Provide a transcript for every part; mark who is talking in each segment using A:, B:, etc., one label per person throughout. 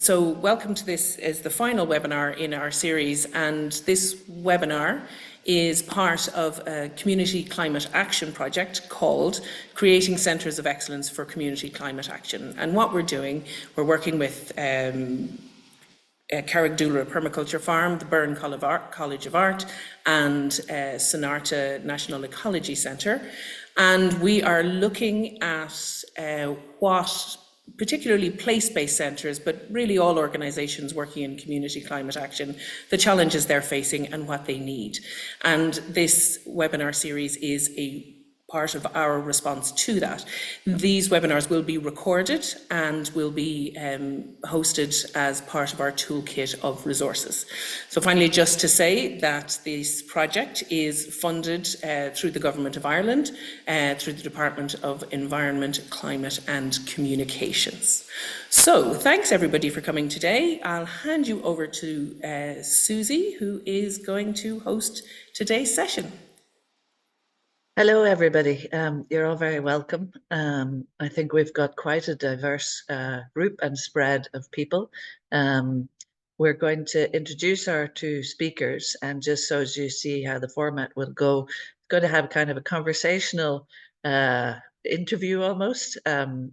A: So welcome to this is the final webinar in our series, and this webinar is part of a community climate action project called Creating Centres of Excellence for Community Climate Action. And what we're doing, we're working with Carrig Dúlra Permaculture Farm, the Byrne College of Art, and Sonarta National Ecology Centre. And we are looking at what particularly place-based centres, but really all organisations working in community climate action, the challenges they're facing and what they need. And this webinar series is a part of our response to that. These webinars will be recorded and will be hosted as part of our toolkit of resources. So finally, just to say that this project is funded through the Government of Ireland, through the Department of Environment, Climate and Communications. So thanks everybody for coming today. I'll hand you over to Suzie, who is going to host today's session.
B: Hello, everybody. You're all very welcome. I think we've got quite a diverse group and spread of people. We're going to introduce our two speakers, and just so as you see how the format will go, it's going to have kind of a conversational interview almost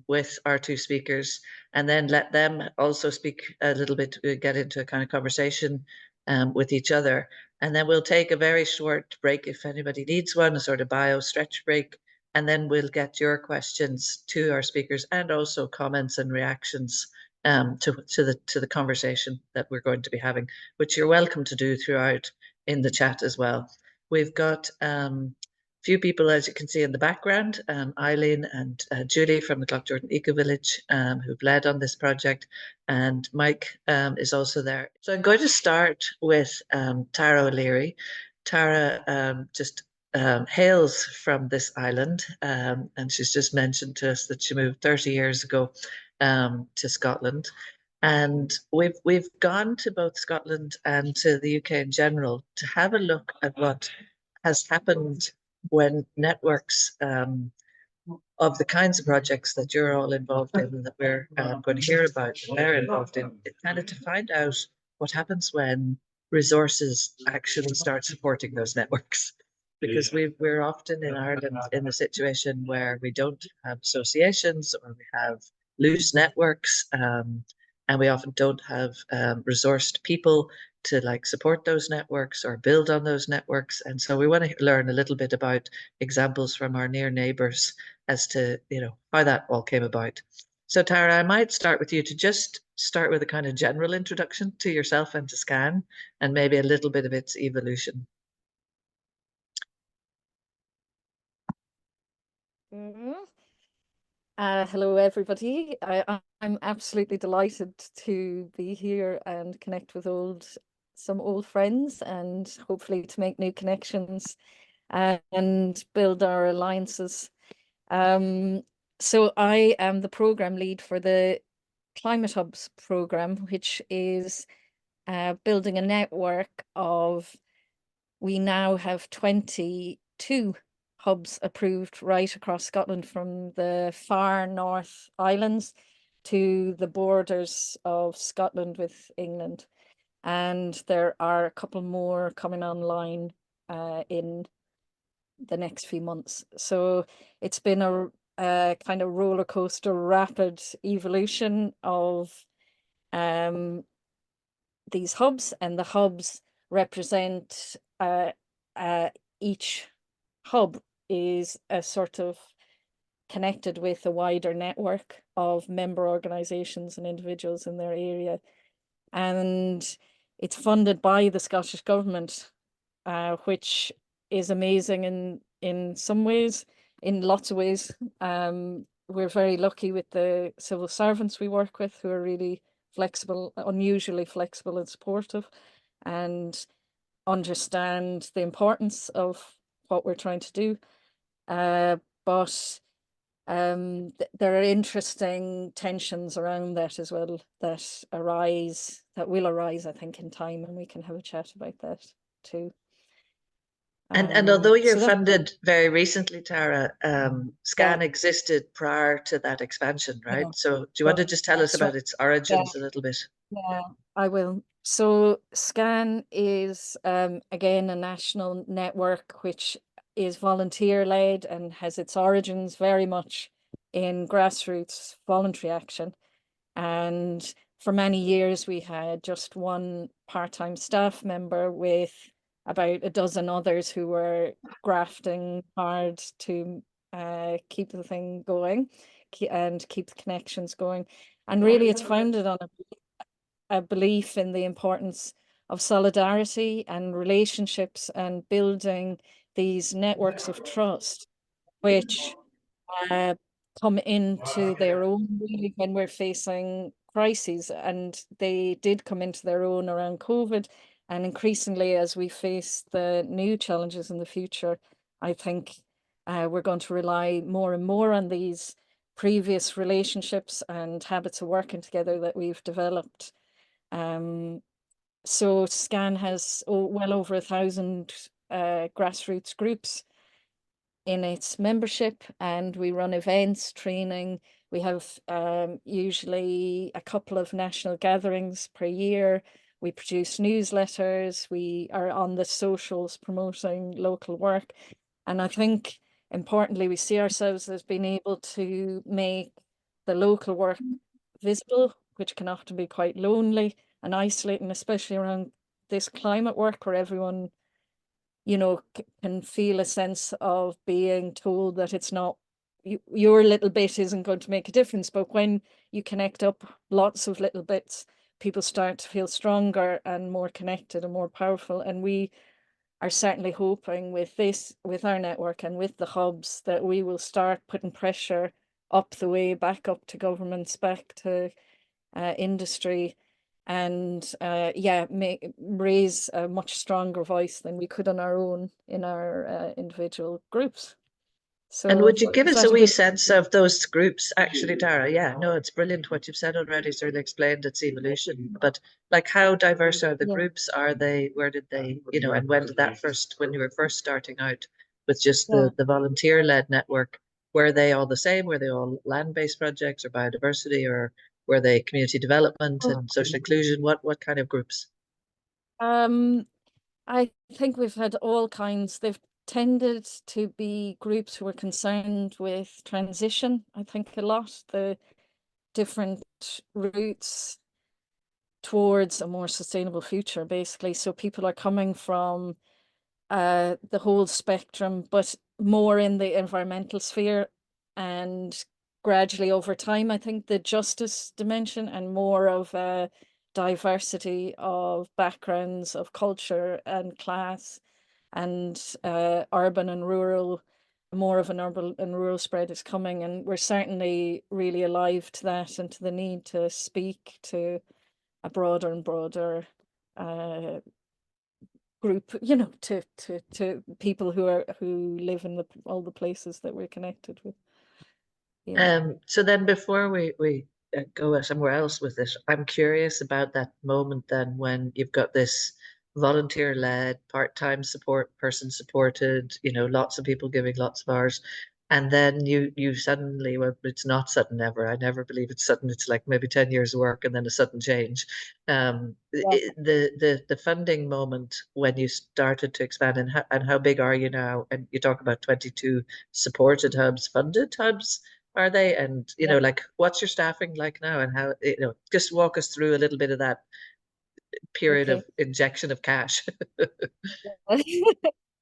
B: with our two speakers, and then let them also speak a little bit, get into a kind of conversation with each other. And then we'll take a very short break if anybody needs one, a sort of bio stretch break. And then we'll get your questions to our speakers and also comments and reactions to the conversation that we're going to be having, which you're welcome to do throughout in the chat as well. We've got few people, as you can see in the background, Eileen and Julie from the Cloughjordan Eco Village, who've led on this project, and Mike is also there. So I'm going to start with Tara O'Leary. Tara just hails from this island, and she's just mentioned to us that she moved 30 years ago to Scotland. And we've gone to both Scotland and to the UK in general to have a look at what has happened when networks of the kinds of projects that you're all involved in and that we're going to hear about that they're involved in, kind of to find out what happens when resources actually start supporting those networks. Because we're often in Ireland in a situation where we don't have associations, or we have loose networks, and we often don't have resourced people to like support those networks or build on those networks. And so we want to learn a little bit about examples from our near neighbours as to, you know, how that all came about. So Tara, I might start with you to just start with a kind of general introduction to yourself and to SCAN, and maybe a little bit of its evolution.
C: Hello, everybody. I'm absolutely delighted to be here and connect with some old friends, and hopefully to make new connections and build our alliances. So I am the program lead for the Climate Hubs program, which is building a network of, we now have 22 hubs approved right across Scotland, from the far North Islands to the borders of Scotland with England. And there are a couple more coming online in the next few months. So it's been a kind of roller coaster, rapid evolution of these hubs, and the hubs represent each hub is a sort of connected with a wider network of member organisations and individuals in their area. And it's funded by the Scottish Government, which is amazing in some ways, in lots of ways. We're very lucky with the civil servants we work with, who are really flexible, unusually flexible and supportive, and understand the importance of what we're trying to do. But there are interesting tensions around that as well that will arise, I think, in time, and we can have a chat about that too.
B: And although you're funded very recently, Tara, SCAN existed prior to that expansion, right? So do you want to just tell us about its origins a little bit?
C: Yeah, I will. So SCAN is again a national network which is volunteer led and has its origins very much in grassroots voluntary action. And for many years we had just one part-time staff member with about a dozen others who were grafting hard to keep the thing going and keep the connections going. And really it's founded on a belief in the importance of solidarity and relationships and building these networks of trust, which uh, come into their own really when we're facing crises. And they did come into their own around COVID. And increasingly, as we face the new challenges in the future, I think we're going to rely more and more on these previous relationships and habits of working together that we've developed. So SCAN has well over 1,000 grassroots groups in its membership, and we run events, training. We have usually a couple of national gatherings per year. We produce newsletters. We are on the socials promoting local work. And I think importantly, we see ourselves as being able to make the local work visible, which can often be quite lonely and isolating, especially around this climate work where everyone, you know, can feel a sense of being told that it's not, your little bit isn't going to make a difference. But when you connect up lots of little bits, people start to feel stronger and more connected and more powerful. And we are certainly hoping with this, with our network and with the hubs, that we will start putting pressure up the way, back up to governments, back to industry, and yeah, raise a much stronger voice than we could on our own in our individual groups.
B: And
C: So
B: would you give
C: is
B: us
C: that
B: a
C: a
B: wee
C: good?
B: sense of those groups, actually, Dara? Yeah, no, it's brilliant what you've said already. It's really explained its evolution. But like, how diverse are the
C: Yeah,
B: groups? Are they? Where did they? And when did that first? When you were first starting out with just
C: yeah.
B: the volunteer-led network, were they all the same? Were they all land-based projects or biodiversity, or were they community development
C: Oh,
B: and social inclusion? What kind of groups?
C: Um, I think we've had all kinds. They've tended to be groups who are concerned with transition. I think a lot the different routes towards a more sustainable future, basically. So people are coming from the whole spectrum, but more in the environmental sphere, and gradually over time, I think the justice dimension and more of a diversity of backgrounds, of culture and class, and urban and rural, more of an urban and rural spread is coming. And we're certainly really alive to that and to the need to speak to a broader and broader uh, group, to people who live in all the places that we're connected with. Yeah.
B: So then before we go somewhere else with it, I'm curious about that moment then when you've got this volunteer-led, part-time support, person supported, lots of people giving lots of hours. And then you suddenly, well, it's not sudden ever. I never believe it's sudden. It's like maybe 10 years of work and then a sudden change.
C: Yeah.
B: The funding moment when you started to expand, and how big are you now? And you talk about 22 supported hubs, funded hubs are they? And,
C: Yeah.
B: like, what's your staffing like now? And how, just walk us through a little bit of that period
C: Okay.
B: of injection of cash.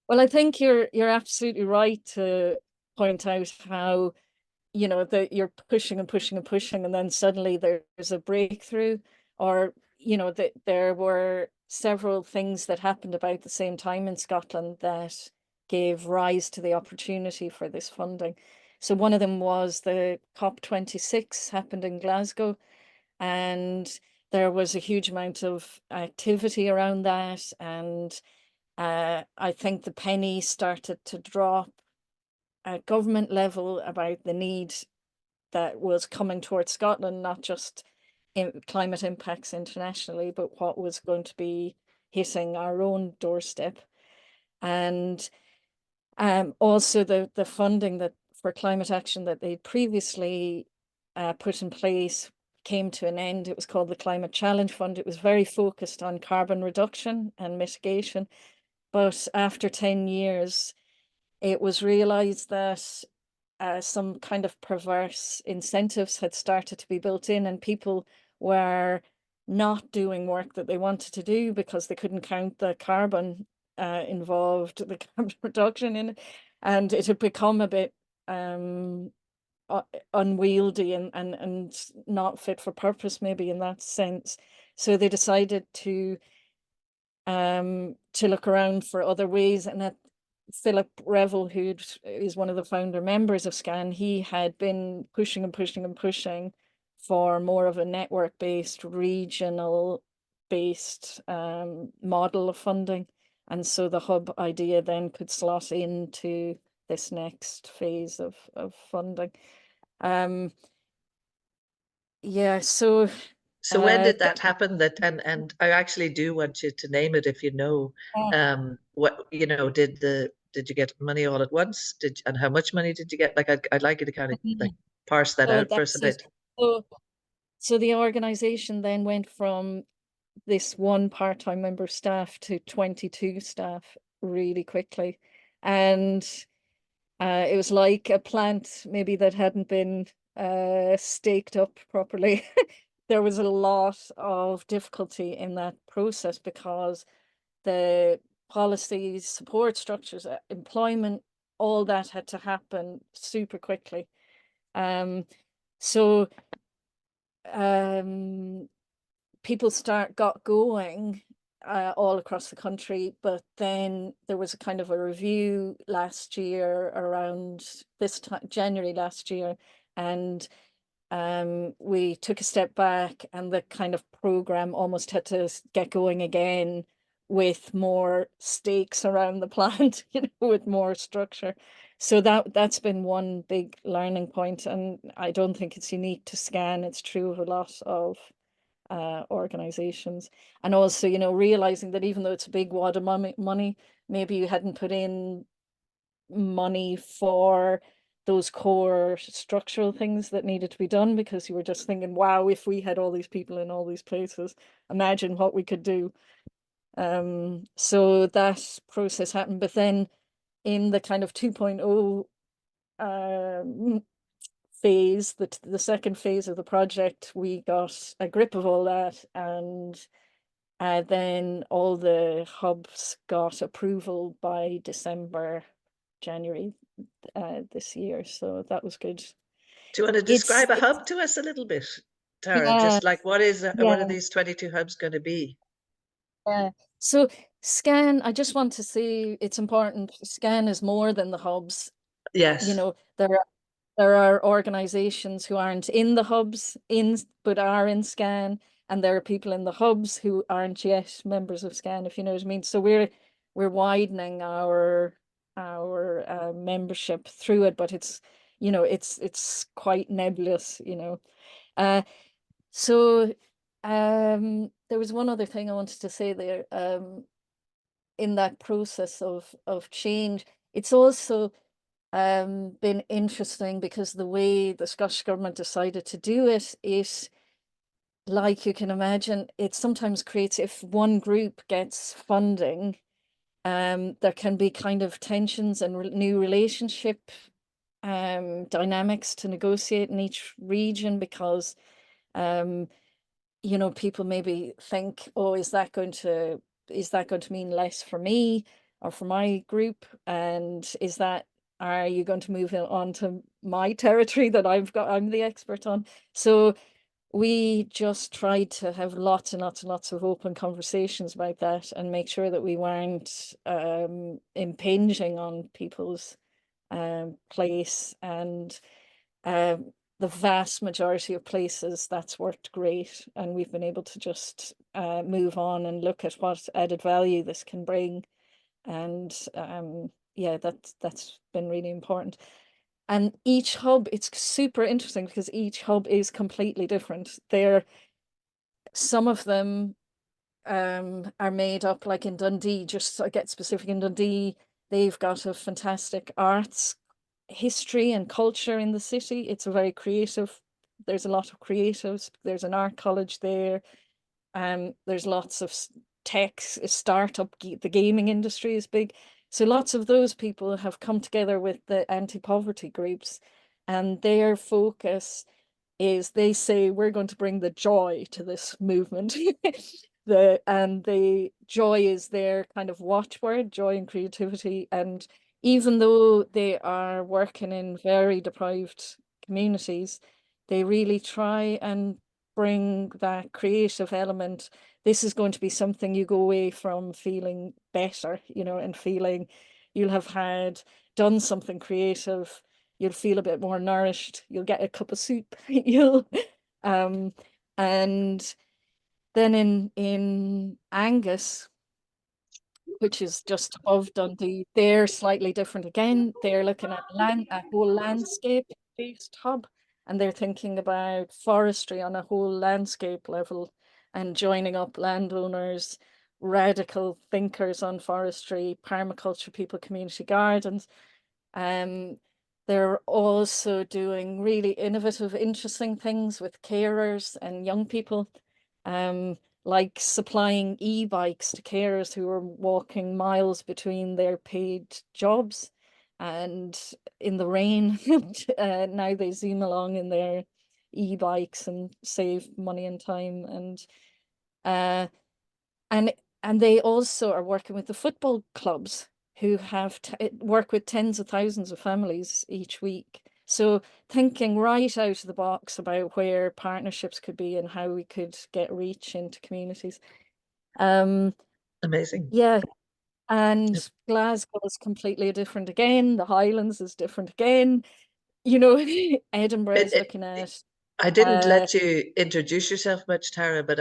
C: Well, I think you're absolutely right to point out how, that you're pushing and pushing and pushing, and then suddenly there's a breakthrough, or, that there were several things that happened about the same time in Scotland that gave rise to the opportunity for this funding. So one of them was the COP26 happened in Glasgow, and there was a huge amount of activity around that. And I think the penny started to drop at government level about the need that was coming towards Scotland, not just in climate impacts internationally, but what was going to be hitting our own doorstep. And also the funding that for climate action that they previously put in place came to an end. It was called the Climate Challenge Fund. It was very focused on carbon reduction and mitigation. But after 10 years, it was realized that some kind of perverse incentives had started to be built in, and people were not doing work that they wanted to do because they couldn't count the carbon involved, the carbon reduction in it. And it had become a bit unwieldy and not fit for purpose, maybe in that sense. So they decided to look around for other ways. And that Philip Revel, who is one of the founder members of SCAN, he had been pushing and pushing and pushing for more of a network-based, regional-based model of funding. And so the hub idea then could slot into this next phase of funding. Yeah, so
B: when did that happen? That and I actually do want you to name it if you know. What you know, did you get money all at once? And how much money did you get? Like I'd like you to kind of like parse that out for us a bit.
C: So the organization then went from this one part-time member of staff to 22 staff really quickly. And it was like a plant maybe that hadn't been staked up properly. There was a lot of difficulty in that process because the policies, support structures, employment, all that had to happen super quickly. So people got going all across the country, but then there was a kind of a review last year around this time, January last year, and we took a step back, and the kind of program almost had to get going again with more stakes around the plant, you know, with more structure. So that's been one big learning point, and I don't think it's unique to SCAN. It's true of a lot of organizations. And also, you know, realizing that even though it's a big wad of money, maybe you hadn't put in money for those core structural things that needed to be done, because you were just thinking, wow, if we had all these people in all these places, imagine what we could do. So that process happened. But then in the kind of 2.0 phase, the second phase of the project, we got a grip of all that, and then all the hubs got approval by January this year. So that was good.
B: Do you want to describe a hub to us a little bit, Tara?
C: Yeah,
B: Just like what are
C: yeah.
B: these 22 hubs going to be?
C: So SCAN, I just want to say it's important. SCAN is more than the hubs.
B: Yes.
C: You know, there are organizations who aren't in the hubs but are in SCAN, and there are people in the hubs who aren't yet members of SCAN, if you know what I mean. So we're widening our membership through it, but it's, you know, it's quite nebulous, you know. So there was one other thing I wanted to say there. In that process of change, it's also been interesting because the way the Scottish government decided to do it is, like you can imagine, it sometimes creates, if one group gets funding, there can be kind of tensions and new relationship dynamics to negotiate in each region, because you know, people maybe think, oh, is that going to mean less for me or for my group? And are you going to move on to my territory that I'm the expert on? So we just tried to have lots and lots and lots of open conversations about that, and make sure that we weren't impinging on people's place. And the vast majority of places, that's worked great, and we've been able to just move on and look at what added value this can bring. And yeah, that's been really important. And each hub, it's super interesting because each hub is completely different. Some of them are made up, like in Dundee, just to get specific, in Dundee, they've got a fantastic arts history and culture in the city. It's a very creative, there's a lot of creatives. There's an art college there. There's lots of tech, startup, the gaming industry is big. So lots of those people have come together with the anti-poverty groups, and their focus is they say we're going to bring the joy to this movement. The joy is their kind of watchword, joy and creativity. And even though they are working in very deprived communities, they really try and bring that creative element. This is going to be something you go away from feeling better, and feeling you'll have done something creative. You'll feel a bit more nourished. You'll get a cup of soup. Um, and then in Angus, which is just above Dundee, they're slightly different again. They're looking at a whole landscape-based hub, and they're thinking about forestry on a whole landscape level and joining up landowners, radical thinkers on forestry, permaculture people, community gardens. They're also doing really innovative, interesting things with carers and young people, like supplying e-bikes to carers who are walking miles between their paid jobs. And in the rain, now they zoom along in their e-bikes and save money and time. And they also are working with the football clubs, who have work with tens of thousands of families each week. So thinking right out of the box about where partnerships could be and how we could get reach into communities.
B: Amazing.
C: Yeah, and Glasgow is completely different again. The Highlands is different again. Edinburgh
B: It,
C: is
B: it,
C: looking at
B: I didn't
C: uh,
B: let you introduce yourself much, Tara, but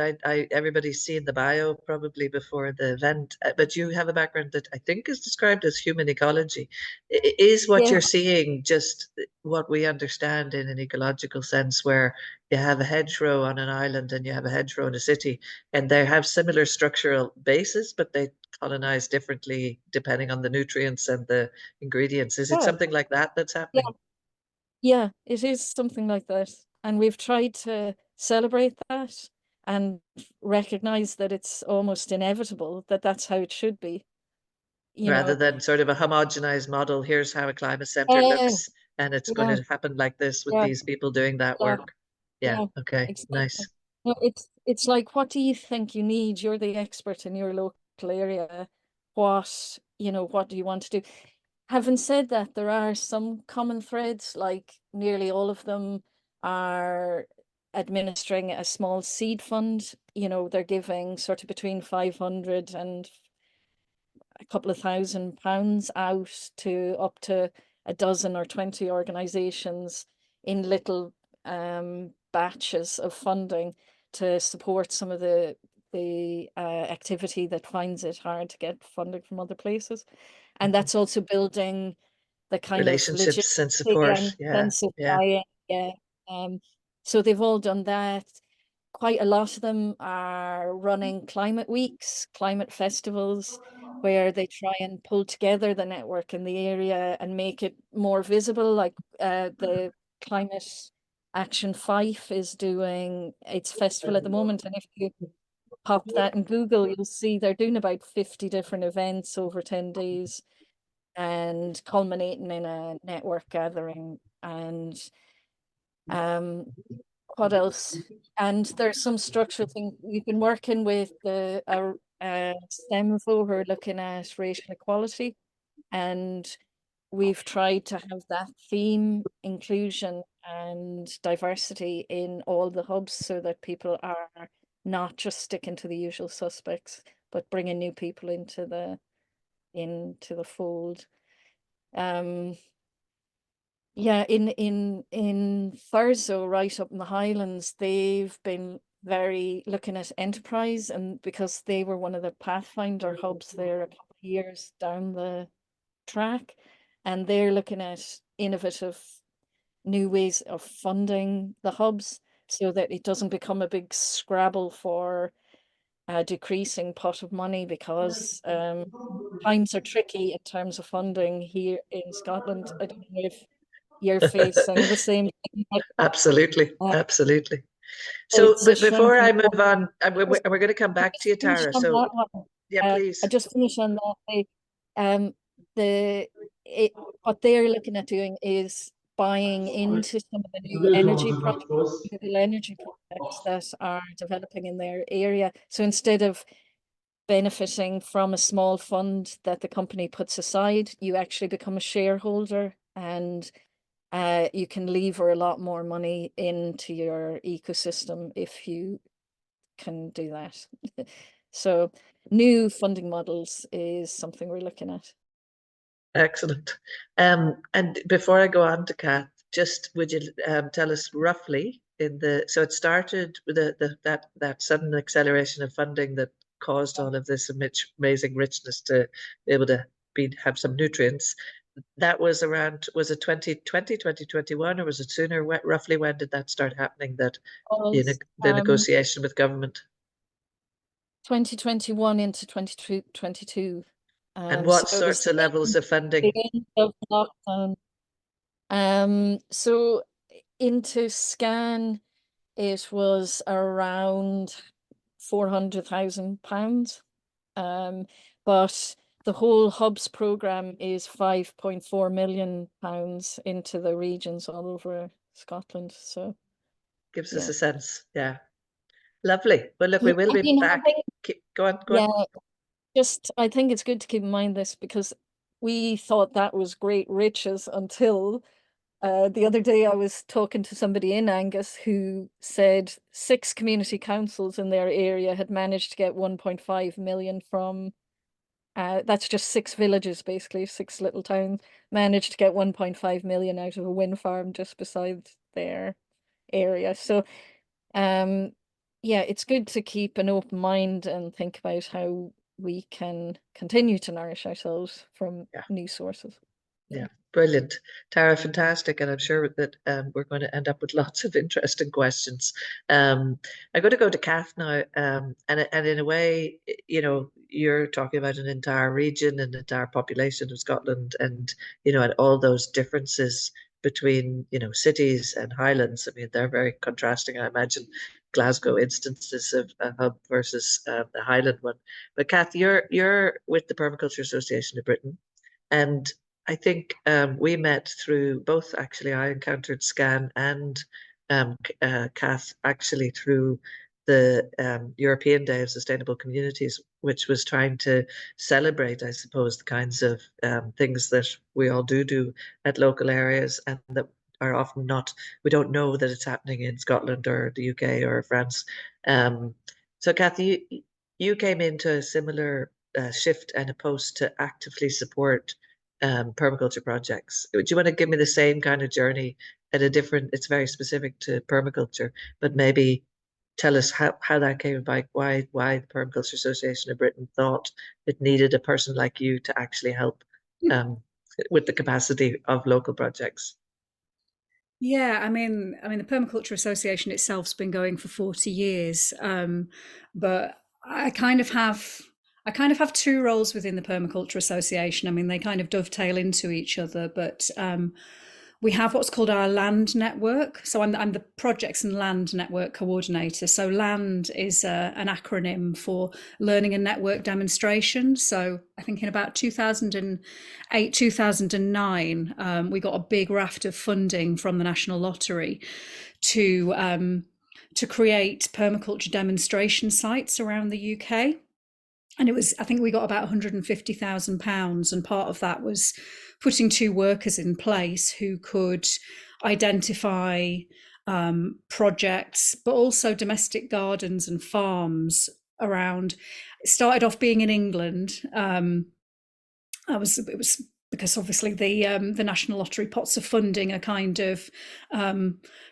B: everybody's seen the bio probably before the event. But you have a background that I think is described as human ecology. Is what
C: yeah,
B: you're seeing just what we understand in an ecological sense, where you have a hedgerow on an island and you have a hedgerow in a city, and they have similar structural bases, but they colonize differently depending on the nutrients and the ingredients. Is it
C: yeah,
B: something like that that's
C: yeah.
B: happening?
C: Yeah, it is something like that. And we've tried to celebrate that and recognize that it's almost inevitable that that's how it should be. You
B: Rather
C: know,
B: than sort of a homogenized model. Here's how a climate center
C: yeah,
B: looks, and it's going
C: yeah,
B: to happen like this with
C: yeah,
B: these people doing that
C: yeah,
B: work. Yeah,
C: yeah,
B: okay,
C: exactly.
B: nice.
C: No, it's like, what do you think you need? You're the expert in your local area. What do you want to do? Having said that, there are some common threads, like nearly all of them are administering a small seed fund. They're giving sort of between 500 and a couple of £1,000 out to up to a dozen or 20 organizations in little batches of funding to support some of the activity that finds it hard to get funding from other places. And
B: Mhm.
C: that's also building the kind of
B: Relationships
C: legitimacy
B: and support.
C: and
B: Yeah,
C: sense of
B: yeah.
C: buy-in. Yeah. So they've all done that. Quite a lot of them are running climate weeks, climate festivals, where they try and pull together the network in the area and make it more visible. Like the Climate Action Fife is doing its festival at the moment, and if you pop that in Google, you'll see they're doing about 50 different events over 10 days and culminating in a network gathering. And um, what else? And there's some structural thing. We've been working with the STEMFO, who are looking at racial equality, and we've tried to have that theme, inclusion and diversity, in all the hubs, so that people are not just sticking to the usual suspects, but bringing new people into the fold. Um, yeah, in Thurso, right up in the Highlands, they've been very looking at enterprise, and because they were one of the Pathfinder hubs there a couple of years down the track, and they're looking at innovative new ways of funding the hubs so that it doesn't become a big scrabble for a decreasing pot of money, because times are tricky in terms of funding here in Scotland. I don't know if you're facing the same thing.
B: Absolutely,
C: Uh,
B: absolutely. So
C: it's a
B: before I
C: shrinking.
B: move on,
C: Just
B: we're going to come back to you,
C: finish
B: Tara.
C: on
B: So
C: that one.
B: yeah,
C: I
B: please.
C: just finish on that. The what they're looking at doing is buying into some of the new energy projects, renewable energy projects that are developing in their area. So instead of benefiting from a small fund that the company puts aside, you actually become a shareholder, and you can lever a lot more money into your ecosystem if you can do that. So new funding models is something we're looking at.
B: Excellent. And before I go on to Kath, just would you tell us roughly so it started with that sudden acceleration of funding that caused all of this amazing richness to be able to have some nutrients. That was around, was it 2020, 2021, or was it sooner? Roughly when did that start happening, that
C: Was
B: the negotiation with government?
C: 2021 into 2022.
B: And
C: So
B: what
C: it was
B: sorts of levels of
C: the
B: funding?
C: end of lockdown. So into scan, it was around £400,000. But the whole hubs program is £5.4 million into the regions all over Scotland. So
B: Gives us
C: yeah.
B: a sense. Yeah. Lovely. Well, look, we
C: Yeah,
B: will
C: I
B: be
C: mean,
B: back. Go on, go on.
C: yeah, just I think it's good to keep in mind this, because we thought that was great riches until the other day I was talking to somebody in Angus who said 6 community councils in their area had managed to get 1.5 million from that's just 6 villages, basically 6 little towns, managed to get 1.5 million out of a wind farm just beside their area. So yeah, it's good to keep an open mind and think about how we can continue to nourish ourselves from
B: Yeah.
C: new sources.
B: Yeah, brilliant. Tara, fantastic. And I'm sure that we're going to end up with lots of interesting questions. I'm going to go to Kath now. And in a way, you're talking about an entire region and entire population of Scotland, and, and all those differences between, cities and highlands. I mean, they're very contrasting. I imagine Glasgow instances of a hub versus the Highland one. But Kath, you're with the Permaculture Association of Britain. And I think we met through both, actually. I encountered Scan and Kath actually through the European Day of Sustainable Communities, which was trying to celebrate, I suppose, the kinds of things that we all do at local areas, and that are often not, we don't know that it's happening in Scotland or the UK or France. So Kath, you came into a similar shift and a post to actively support permaculture projects. Would you want to give me the same kind of journey at a different, it's very specific to permaculture, but maybe tell us how that came about, why the Permaculture Association of Britain thought it needed a person like you to actually help with the capacity of local projects.
D: Yeah, I mean, the Permaculture Association itself's been going for 40 years, but I kind of have two roles within the Permaculture Association. I mean, they kind of dovetail into each other, but we have what's called our land network. So I'm the projects and land network coordinator. So land is an acronym for learning and network demonstration. So I think in about 2008, 2009, we got a big raft of funding from the National Lottery to create permaculture demonstration sites around the UK. And I think we got about £150,000, and part of that was putting 2 workers in place who could identify projects, but also domestic gardens and farms around. It started off being in England. It was because obviously the National Lottery pots of funding are kind of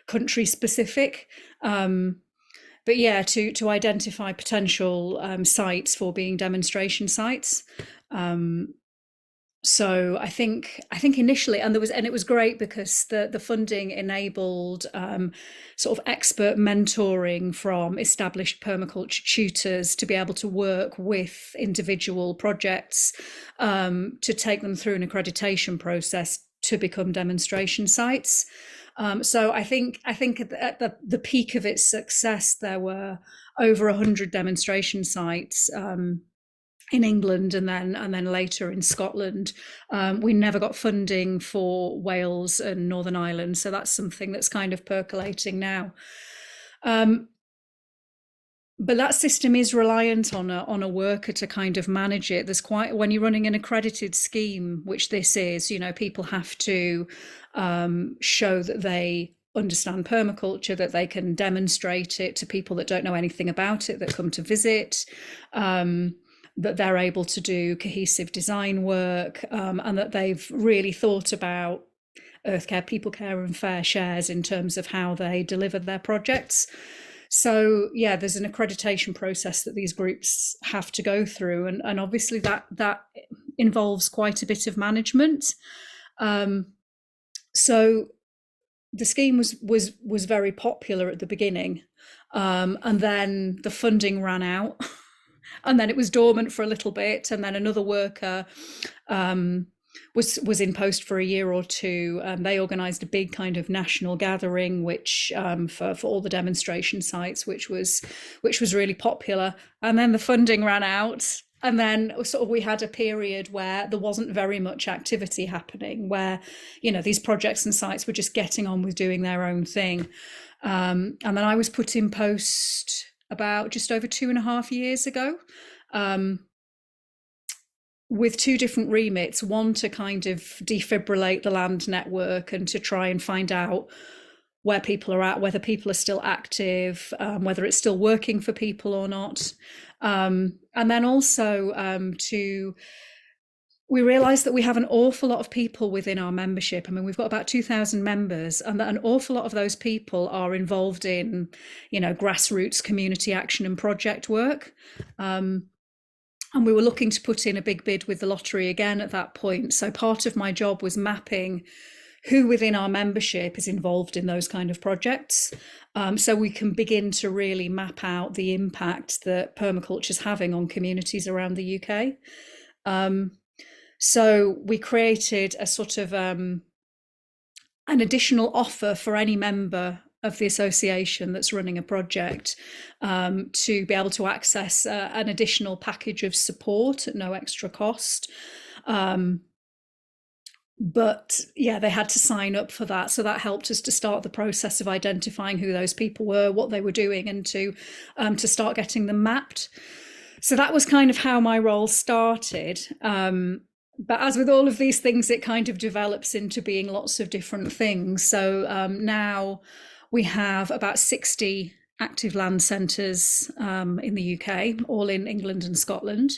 D: country specific. But yeah, to identify potential sites for being demonstration sites. So I think initially, and it was great because the funding enabled sort of expert mentoring from established permaculture tutors to be able to work with individual projects to take them through an accreditation process to become demonstration sites. So I think at the peak of its success, there were over 100 demonstration sites in England, and then later in Scotland. We never got funding for Wales and Northern Ireland, so that's something that's kind of percolating now. But that system is reliant on a worker to kind of manage it. There's quite, when you're running an accredited scheme, which this is, you know, people have to show that they understand permaculture, that they can demonstrate it to people that don't know anything about it, that come to visit, that they're able to do cohesive design work, and that they've really thought about earth care, people care and fair shares in terms of how they deliver their projects. So yeah, there's an accreditation process that these groups have to go through, and obviously that involves quite a bit of management. So the scheme was very popular at the beginning, and then the funding ran out, and then it was dormant for a little bit, and then another worker was in post for a year or two. They organised a big kind of national gathering, which for all the demonstration sites, which was really popular. And then the funding ran out, and then sort of we had a period where there wasn't very much activity happening, where, you know, these projects and sites were just getting on with doing their own thing. And then I was put in post about just over 2.5 years ago, with two different remits. One, to kind of defibrillate the land network and to try and find out where people are at, whether people are still active, whether it's still working for people or not. And then also we realised that we have an awful lot of people within our membership. I mean, we've got about 2,000 members, and that an awful lot of those people are involved in, you know, grassroots community action and project work. And we were looking to put in a big bid with the lottery again at that point. So part of my job was mapping who within our membership is involved in those kind of projects, so we can begin to really map out the impact that permaculture is having on communities around the UK. So we created a sort of an additional offer for any member of the association that's running a project, to be able to access an additional package of support at no extra cost. But yeah, they had to sign up for that. So that helped us to start the process of identifying who those people were, what they were doing, and to start getting them mapped. So that was kind of how my role started. But as with all of these things, it kind of develops into being lots of different things. So now we have about 60 active land centres in the UK, all in England and Scotland.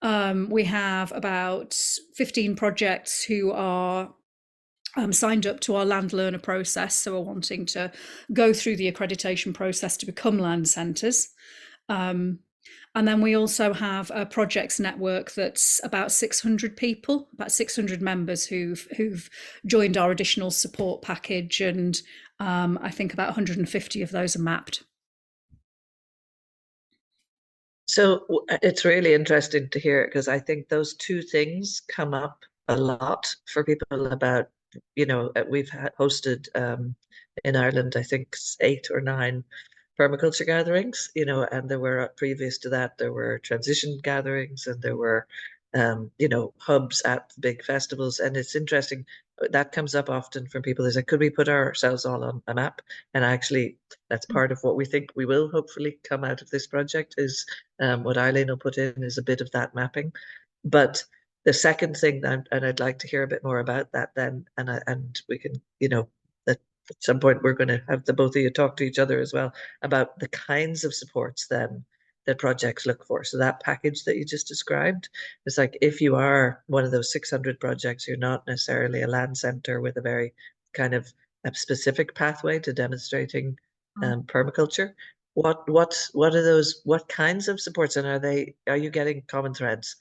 D: We have about 15 projects who are signed up to our land learner process, so are wanting to go through the accreditation process to become land centres. And then we also have a projects network that's about 600 people, about 600 members who've joined our additional support package, and I think about 150 of those are mapped.
B: So it's really interesting to hear, because I think those two things come up a lot for people about, you know, we've hosted in Ireland, I think 8 or 9 permaculture gatherings, you know, and there were, previous to that, there were transition gatherings, and there were, you know, hubs at big festivals. And it's interesting, that comes up often from people. They say, could we put ourselves all on a map? And actually, that's part of what we think we will hopefully come out of this project, is what Eileen will put in is a bit of that mapping. But the second thing, and I'd like to hear a bit more about that then, and we can, you know, at some point we're going to have the both of you talk to each other as well about the kinds of supports then that projects look for. So that package that you just described, it's like, if you are one of those 600 projects, you're not necessarily a land centre with a very kind of a specific pathway to demonstrating permaculture. What are those? What kinds of supports, and are you getting common threads?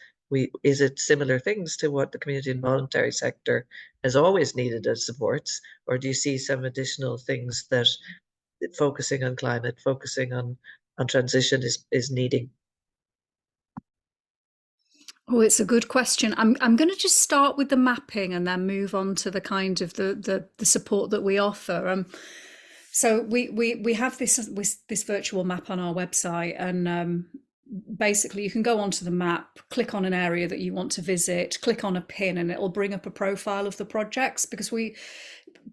B: Is it similar things to what the community and voluntary sector has always needed as supports, or do you see some additional things that focusing on climate, focusing on transition is needing?
D: Oh, it's a good question. I'm going to just start with the mapping and then move on to the kind of the support that we offer. So we have this virtual map on our website, and basically you can go onto the map, click on an area that you want to visit, click on a pin, and it'll bring up a profile of the projects. Because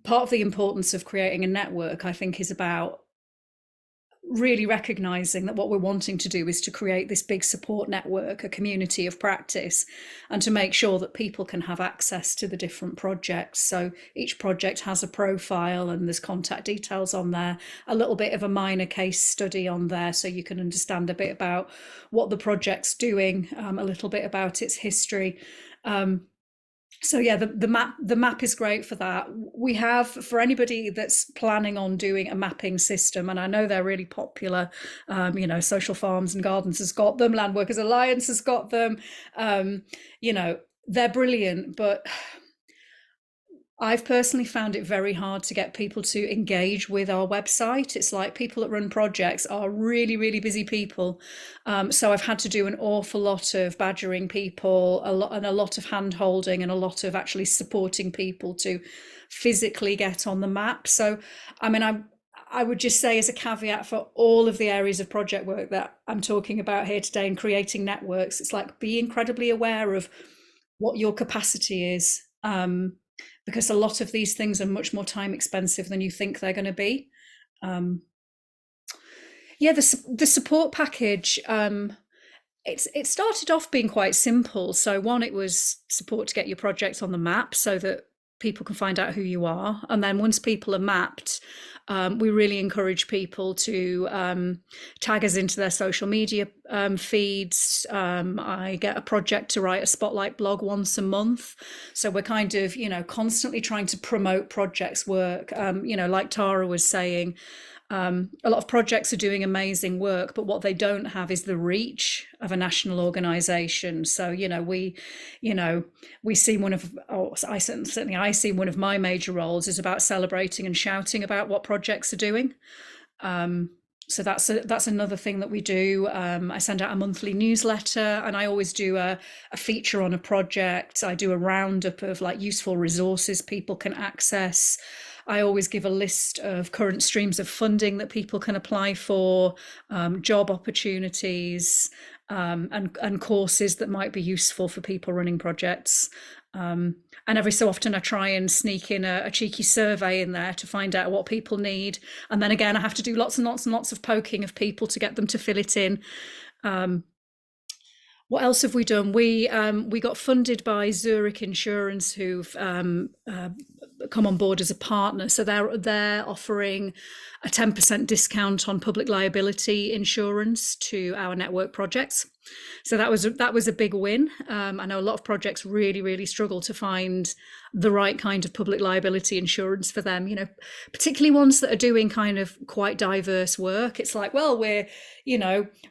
D: part of the importance of creating a network, I think, is about really recognizing that what we're wanting to do is to create this big support network, a community of practice, and to make sure that people can have access to the different projects. So each project has a profile and there's contact details on there, a little bit of a minor case study on there, so you can understand a bit about what the project's doing, a little bit about its history. So yeah, the map is great for that. We have, for anybody that's planning on doing a mapping system, and I know they're really popular, Social Farms and Gardens has got them, Land Workers Alliance has got them, they're brilliant, but I've personally found it very hard to get people to engage with our website. It's like people that run projects are really, really busy people. So I've had to do an awful lot of badgering people, a lot of hand holding, and a lot of actually supporting people to physically get on the map. So, I mean, I would just say, as a caveat for all of the areas of project work that I'm talking about here today and creating networks, it's like, be incredibly aware of what your capacity is. Because a lot of these things are much more time expensive than you think they're going to be. The support package, it started off being quite simple. So one, it was support to get your project on the map so that people can find out who you are. And then once people are mapped, we really encourage people to tag us into their social media feeds. I get a project to write a spotlight blog once a month. So we're kind of, constantly trying to promote projects' work. Like Tara was saying, a lot of projects are doing amazing work, but what they don't have is the reach of a national organisation. So, we see I see one of my major roles is about celebrating and shouting about what projects are doing. So that's another thing that we do. I send out a monthly newsletter, and I always do a feature on a project. I do a roundup of useful resources people can access. I always give a list of current streams of funding that people can apply for, job opportunities, and courses that might be useful for people running projects. And every so often I try and sneak in a cheeky survey in there to find out what people need. And then again, I have to do lots and lots and lots of poking of people to get them to fill it in. What else have we done? We got funded by Zurich Insurance, who've come on board as a partner. So they're offering a 10% discount on public liability insurance to our network projects. So that was a big win. I know a lot of projects really, really struggle to find the right kind of public liability insurance for them, particularly ones that are doing kind of quite diverse work. It's like, well, we're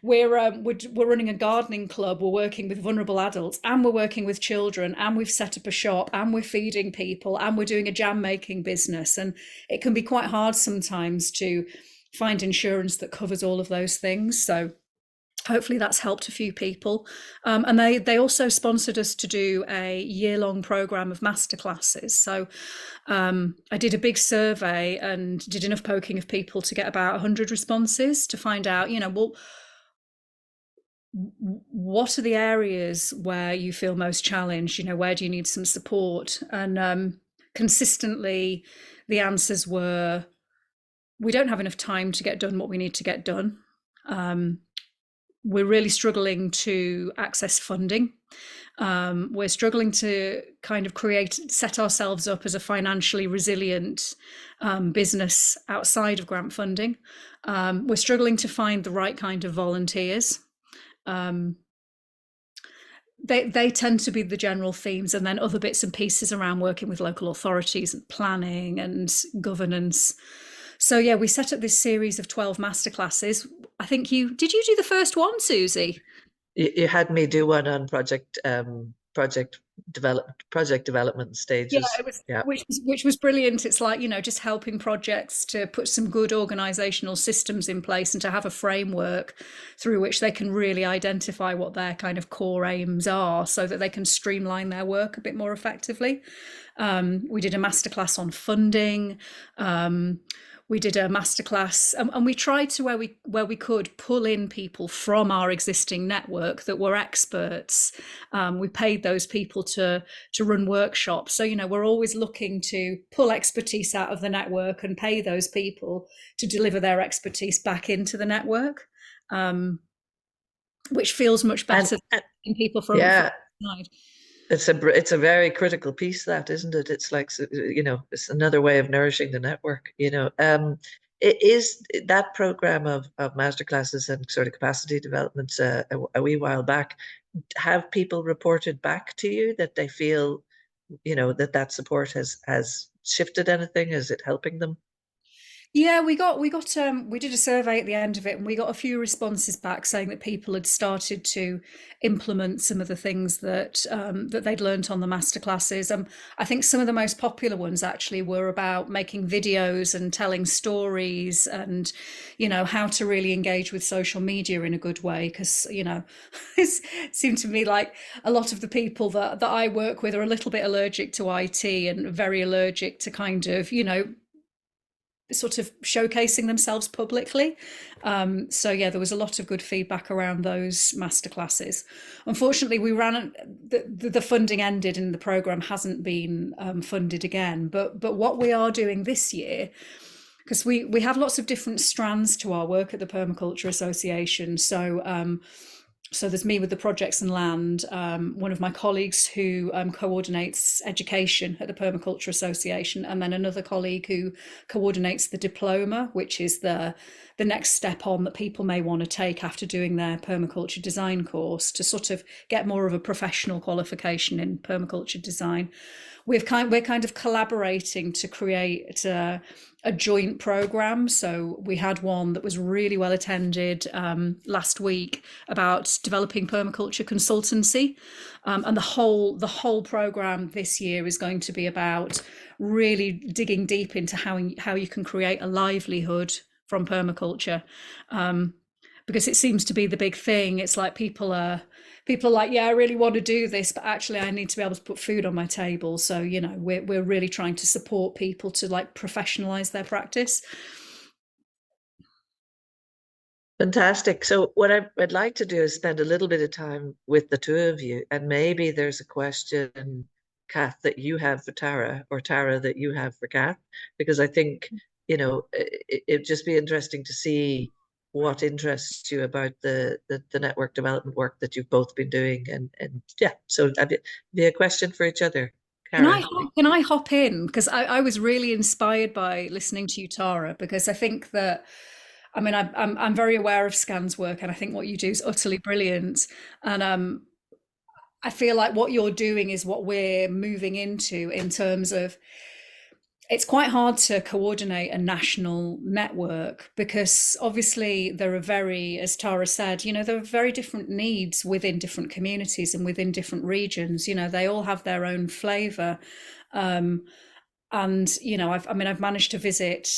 D: running a gardening club, we're working with vulnerable adults, and we're working with children, and we've set up a shop, and we're feeding people, and we're doing a jam making business. And it can be quite hard sometimes to find insurance that covers all of those things. So hopefully that's helped a few people. And they also sponsored us to do a year-long program of masterclasses. So I did a big survey and did enough poking of people to get about 100 responses to find out, what are the areas where you feel most challenged? Where do you need some support? And consistently, the answers were, we don't have enough time to get done what we need to get done. We're really struggling to access funding. We're struggling to kind of set ourselves up as a financially resilient business outside of grant funding. We're struggling to find the right kind of volunteers. They tend to be the general themes, and then other bits and pieces around working with local authorities and planning and governance. So yeah, we set up this series of 12 masterclasses. I think did you do the first one, Suzie?
B: You had me do one on project project development
D: Yeah,
B: stages.
D: it was,
B: Yeah.
D: which was brilliant. It's like, just helping projects to put some good organizational systems in place and to have a framework through which they can really identify what their kind of core aims are so that they can streamline their work a bit more effectively. We did a masterclass on funding. We did a masterclass, and we tried to, where we could, pull in people from our existing network that were experts. We paid those people to run workshops. So, we're always looking to pull expertise out of the network and pay those people to deliver their expertise back into the network, which feels much better than people from
B: yeah.
D: outside.
B: It's a very critical piece, that, isn't it? It's like, it's another way of nourishing the network. It is that program of masterclasses and sort of capacity development a wee while back. Have people reported back to you that they feel, that support has shifted anything? Is it helping them?
D: Yeah, we did a survey at the end of it, and we got a few responses back saying that people had started to implement some of the things that they'd learnt on the masterclasses. I think some of the most popular ones actually were about making videos and telling stories, and how to really engage with social media in a good way. Because it seemed to me like a lot of the people that I work with are a little bit allergic to IT and very allergic to kind of sort of showcasing themselves publicly. So yeah, there was a lot of good feedback around those masterclasses. Unfortunately, we ran the funding ended and the program hasn't been funded again. But what we are doing this year, because we have lots of different strands to our work at the Permaculture Association. So there's me with the projects and land, one of my colleagues who coordinates education at the Permaculture Association, and then another colleague who coordinates the diploma, which is the next step on that people may want to take after doing their permaculture design course to sort of get more of a professional qualification in permaculture design. We're kind of collaborating to create a joint program. So we had one that was really well attended last week about developing permaculture consultancy, and the whole program this year is going to be about really digging deep into how you can create a livelihood from permaculture, because it seems to be the big thing. It's like people are like, yeah, I really want to do this, but actually I need to be able to put food on my table. So, we're really trying to support people to like professionalize their practice.
B: Fantastic. So what I'd like to do is spend a little bit of time with the two of you, and maybe there's a question, Kath, that you have for Tara, or Tara that you have for Kath, because I think, it'd just be interesting to see what interests you about the network development work that you've both been doing. And yeah, so be a question for each other.
D: Can I hop in? Because I was really inspired by listening to you, Tara, because I think that, I'm very aware of Scan's work, and I think what you do is utterly brilliant. And I feel like what you're doing is what we're moving into, in terms of, it's quite hard to coordinate a national network because obviously there are as Tara said, there are very different needs within different communities and within different regions. They all have their own flavour. And, I've managed to visit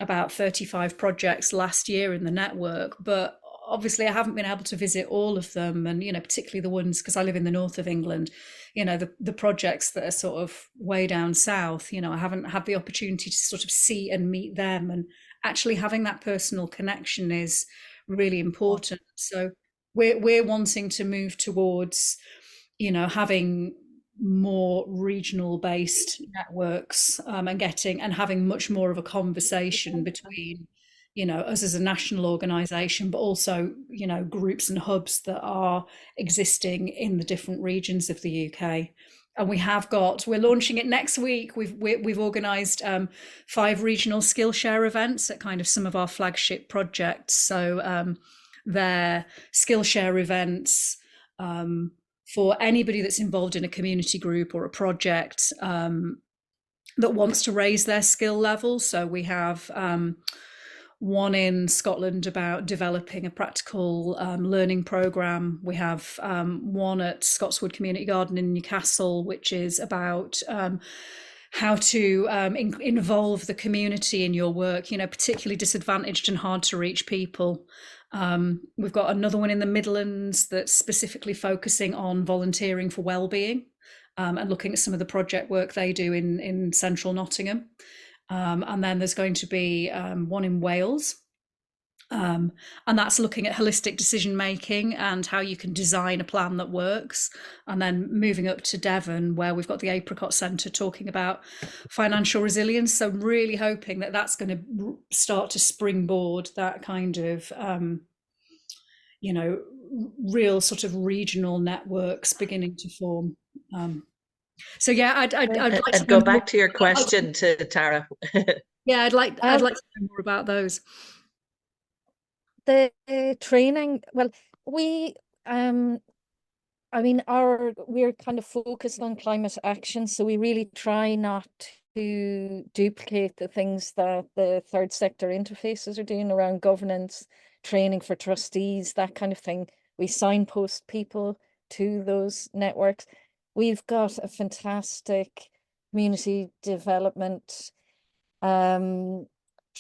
D: about 35 projects last year in the network, but obviously I haven't been able to visit all of them. And, particularly the ones, because I live in the north of England, the projects that are sort of way down south, I haven't had the opportunity to sort of see and meet them. And actually having that personal connection is really important. So we're wanting to move towards, having more regional based networks, and having much more of a conversation between us as a national organization, but also groups and hubs that are existing in the different regions of the UK. And we're launching it next week. We've organized 5 regional Skillshare events at kind of some of our flagship projects. So they're Skillshare events for anybody that's involved in a community group or a project that wants to raise their skill level. So we have one in Scotland about developing a practical learning programme. We have one at Scotswood Community Garden in Newcastle, which is about how to involve the community in your work, you know, particularly disadvantaged and hard to reach people. We've got another one in the Midlands that's specifically focusing on volunteering for wellbeing, and looking at some of the project work they do in central Nottingham. And then there's going to be one in Wales. And that's looking at holistic decision making and how you can design a plan that works. And then moving up to Devon, where we've got the Apricot Centre talking about financial resilience. So I'm really hoping that that's going to start to springboard that kind of, you know, real sort of regional networks beginning to form. So yeah, I'd like to
B: go
D: know
B: back
D: more.
B: to your question to Tara.
D: Yeah, I'd like to know more about those.
C: The training, well, we I mean, we're kind of focused on climate action, so we really try not to duplicate the things that the third sector interfaces are doing around governance, training for trustees, that kind of thing. We signpost people to those networks. We've got a fantastic community development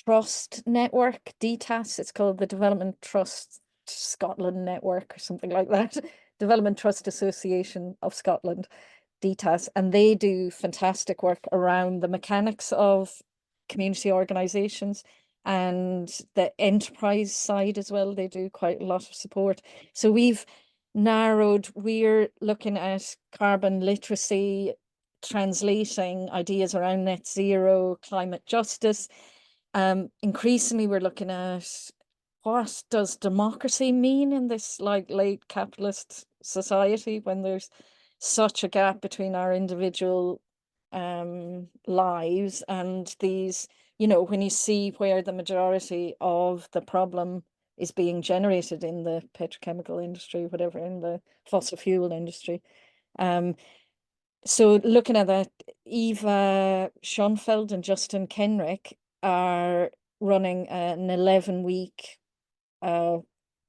C: trust network, DTAS. It's called the Development Trust Scotland Network or something like that. Development Trust Association of Scotland, DTAS, and they do fantastic work around the mechanics of community organisations and the enterprise side as well. They do quite a lot of support. So we're looking at carbon literacy, translating ideas around net zero, climate justice. Increasingly, we're looking at what does democracy mean in this like late capitalist society when there's such a gap between our individual lives and these, you know, when you see where the majority of the problem is being generated in the petrochemical industry, whatever, in the fossil fuel industry. So looking at that, Eva Schoenfeld and Justin Kenrick are running an 11-week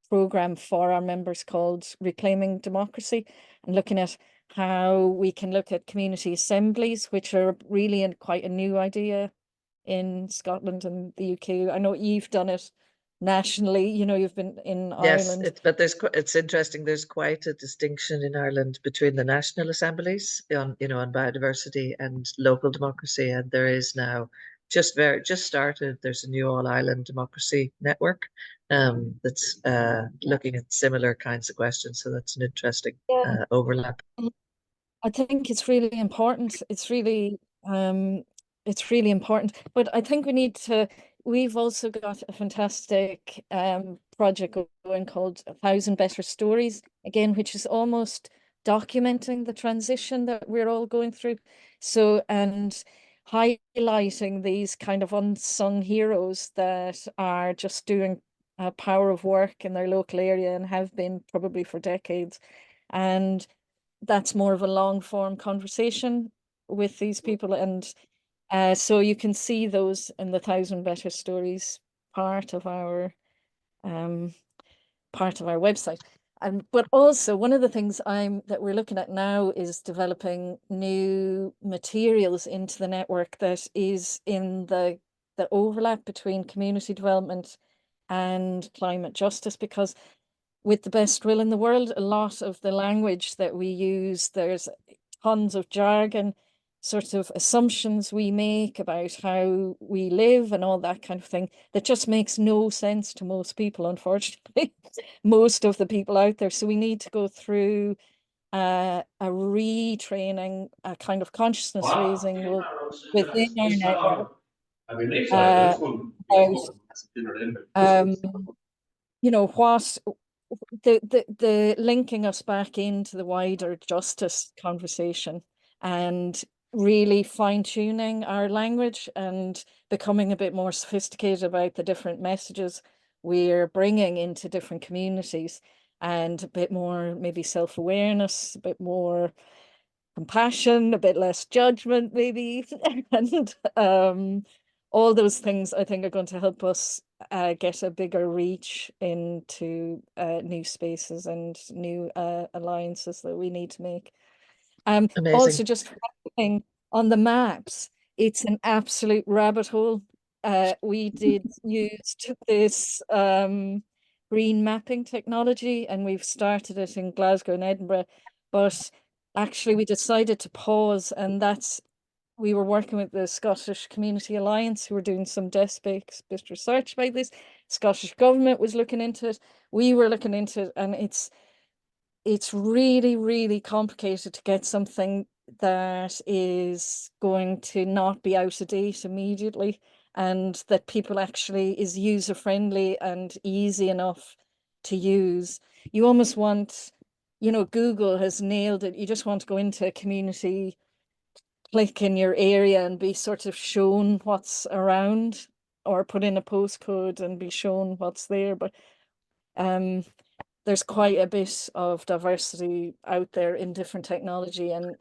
C: program for our members called Reclaiming Democracy, and looking at how we can look at community assemblies, which are really quite a new idea in Scotland and the UK. I know you've done it nationally, you know, you've been in Ireland.
B: Yes, but it's interesting. There's quite a distinction in Ireland between the national assemblies on, you know, on biodiversity and local democracy, and there is now just started. There's a new All Ireland Democracy Network that's looking at similar kinds of questions. So that's an interesting overlap.
C: I think it's really important. It's really important. But I think we've also got a fantastic project going called 1,000 Better Stories, again, which is almost documenting the transition that we're all going through. So, and highlighting these kind of unsung heroes that are just doing a power of work in their local area and have been probably for decades. And that's more of a long form conversation with these people. And so you can see those in the 1,000 Better Stories part of our website. But also one of the things that we're looking at now is developing new materials into the network that is in the overlap between community development and climate justice, because with the best will in the world, a lot of the language that we use, there's tons of jargon, sort of assumptions we make about how we live and all that kind of thing that just makes no sense to most people, unfortunately, most of the people out there. So we need to go through a retraining, a kind of consciousness raising within our network. You know, what the linking us back into the wider justice conversation and really fine-tuning our language and becoming a bit more sophisticated about the different messages we're bringing into different communities, and a bit more maybe self-awareness, a bit more compassion, a bit less judgment maybe, and all those things I think are going to help us get a bigger reach into new spaces and new alliances that we need to make.
B: Amazing.
C: Also, just on the maps, it's an absolute rabbit hole. We used this green mapping technology, and we've started it in Glasgow and Edinburgh, but actually we decided to pause, and we were working with the Scottish Community Alliance, who were doing some desk-based research about this. Scottish Government was looking into it. We were looking into it, and it's really, really complicated to get something that is going to not be out of date immediately, and that people actually is user-friendly and easy enough to use. You almost want, Google has nailed it. You just want to go into a community, click in your area and be sort of shown what's around, or put in a postcode and be shown what's there. But there's quite a bit of diversity out there in different technology, and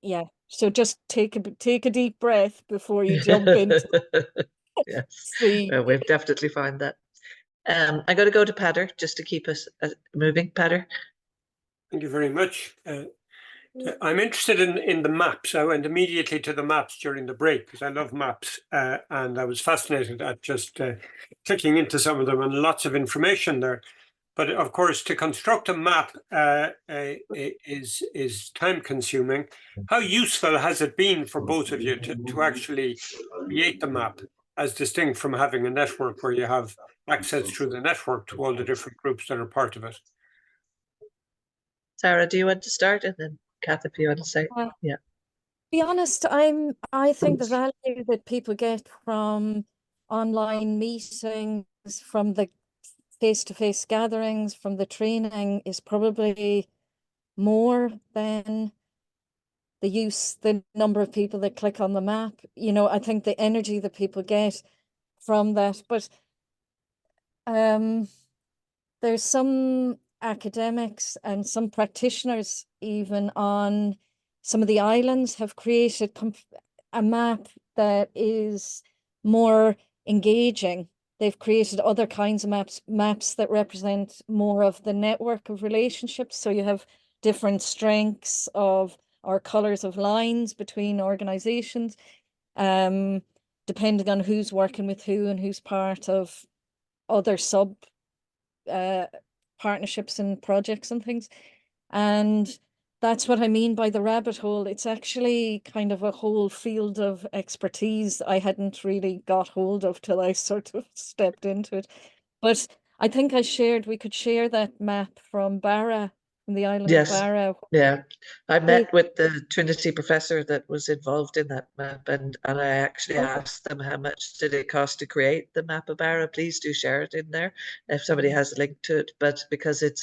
C: yeah, so just take a deep breath before you jump into
B: Yes,
C: the
B: well, we've definitely found that. I'm going to go to Patter just to keep us moving. Patter.
E: Thank you very much. I'm interested in the maps. I went immediately to the maps during the break because I love maps, and I was fascinated at just clicking into some of them, and lots of information there. But of course, to construct a map is time consuming. How useful has it been for both of you to actually create the map, as distinct from having a network where you have access through the network to all the different groups that are part of it?
B: Sarah, do you want to start? And then Kath, if you want to say. Yeah.
C: To be honest, I think the value that people get from online meetings, from the face-to-face gatherings, from the training, is probably more than the number of people that click on the map. I think the energy that people get from that. But there's some academics and some practitioners even on some of the islands have created a map that is more engaging. They've created other kinds of maps that represent more of the network of relationships. So you have different strengths of or colors of lines between organizations, depending on who's working with who and who's part of other sub partnerships and projects and things. And that's what I mean by the rabbit hole. It's actually kind of a whole field of expertise I hadn't really got hold of till I sort of stepped into it. But I think we could share that map from Barra, from the island of Barra.
B: Yeah, I met with the Trinity professor that was involved in that map, and I actually asked them how much did it cost to create the map of Barra. Please do share it in there if somebody has a link to it. But because it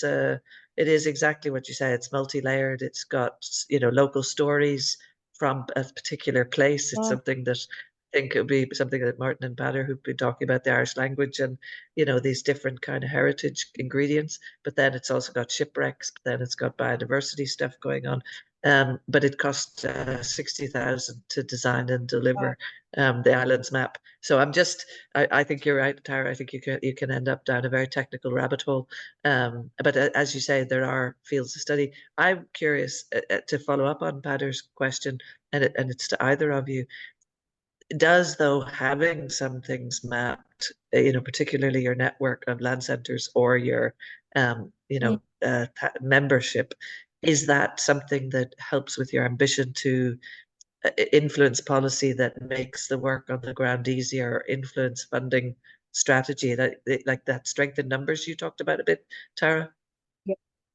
B: is exactly what you say. It's multi-layered. It's got local stories from a particular place. It's something that I think it would be something that Martin and Patter, who've been talking about the Irish language and these different kind of heritage ingredients, but then it's also got shipwrecks, but then it's got biodiversity stuff going on. But it cost 60,000 to design and deliver the island's map. So I think you're right, Tara. I think you can end up down a very technical rabbit hole. But as you say, there are fields of study. I'm curious to follow up on Patter's question, and it's to either of you. Does, though, having some things mapped, particularly your network of land centers or your, membership, is that something that helps with your ambition to influence policy that makes the work on the ground easier, or influence funding strategy, like that strength in numbers you talked about a bit, Tara?
C: Yeah,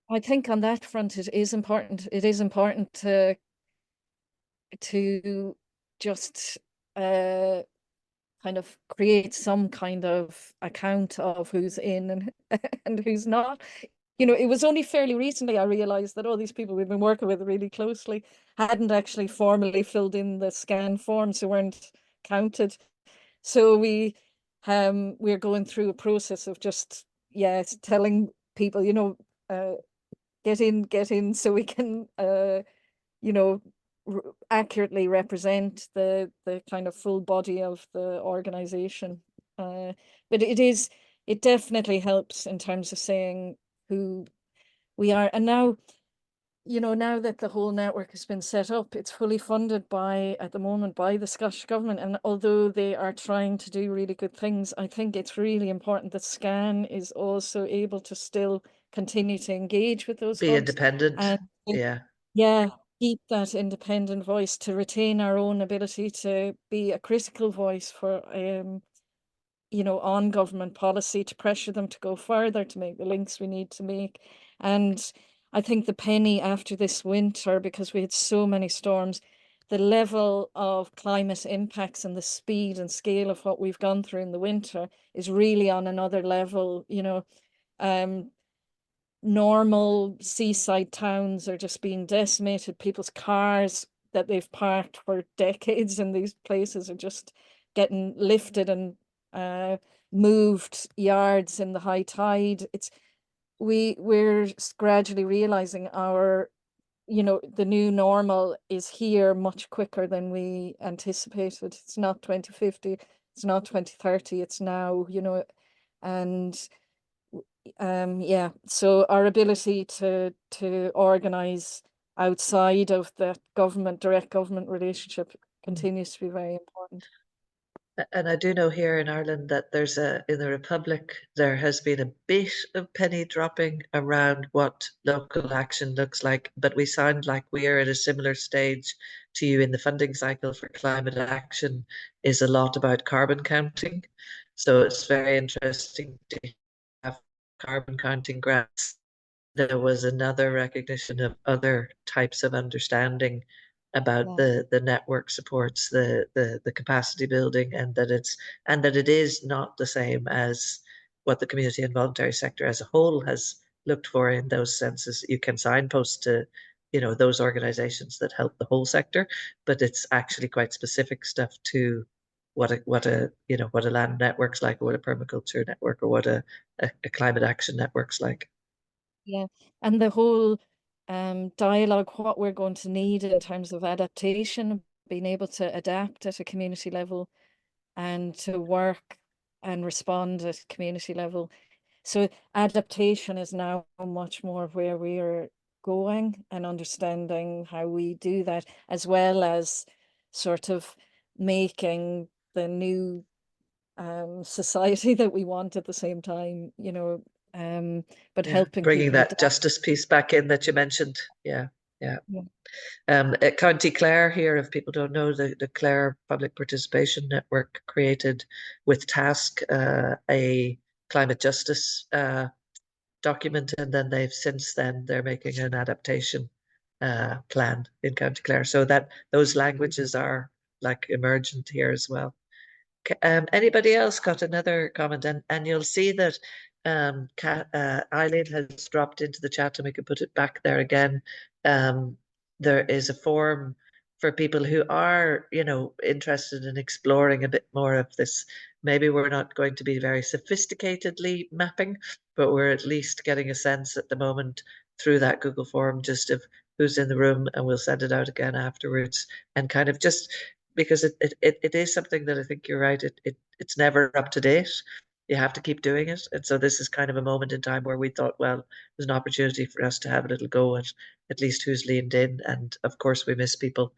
C: I think on that front it is important. It is important to just kind of create some kind of account of who's in and who's not. It was only fairly recently I realized that all these people we've been working with really closely hadn't actually formally filled in the scan forms, so weren't counted. So we're going through a process of just telling people, get in so we can accurately represent the kind of full body of the organization. But it definitely helps in terms of saying who we are. And now, now that the whole network has been set up, it's fully funded at the moment by the Scottish Government. And although they are trying to do really good things, I think it's really important that SCAN is also able to still continue to engage with those
B: Be
C: hubs
B: independent.
C: and keep that independent voice, to retain our own ability to be a critical voice for on government policy, to pressure them to go further, to make the links we need to make. And I think the penny after this winter, because we had so many storms, the level of climate impacts and the speed and scale of what we've gone through in the winter is really on another level. Normal seaside towns are just being decimated. People's cars that they've parked for decades in these places are just getting lifted and moved yards in the high tide. We're gradually realizing the new normal is here much quicker than we anticipated. It's not 2050, it's not 2030, it's now, and so our ability to organize outside of the direct government relationship continues to be very important.
B: And I do know here in Ireland that in the Republic, there has been a bit of penny dropping around what local action looks like, but we sound like we are at a similar stage to you in the funding cycle for climate action is a lot about carbon counting. So it's very interesting to have carbon counting grants. There was another recognition of other types of understanding about the network supports the capacity building, and that it is not the same as what the community and voluntary sector as a whole has looked for in those senses. You can signpost to those organizations that help the whole sector, but it's actually quite specific stuff to what a land network's like, or what a permaculture network, or what a climate action network's like.
C: Yeah, and the whole dialogue, what we're going to need in terms of adaptation, being able to adapt at a community level and to work and respond at community level. So adaptation is now much more where we're going, and understanding how we do that, as well as sort of making the new society that we want at the same time, but helping
B: bringing
C: people
B: that
C: adapt.
B: justice piece back in that you mentioned. At County Clare here, if people don't know, the Clare Public Participation Network created with Task a climate justice document, and then they're making an adaptation plan in County Clare, so that those languages are like emergent here as well. Anybody else got another comment? And you'll see that Eileen has dropped into the chat, and we can put it back there again. There is a form for people who are, interested in exploring a bit more of this. Maybe we're not going to be very sophisticatedly mapping, but we're at least getting a sense at the moment through that Google form just of who's in the room, and we'll send it out again afterwards, and kind of just because it is something that I think you're right, it's never up to date. You have to keep doing it. And so this is kind of a moment in time where we thought, well, there's an opportunity for us to have a little go at least who's leaned in. And of course we miss people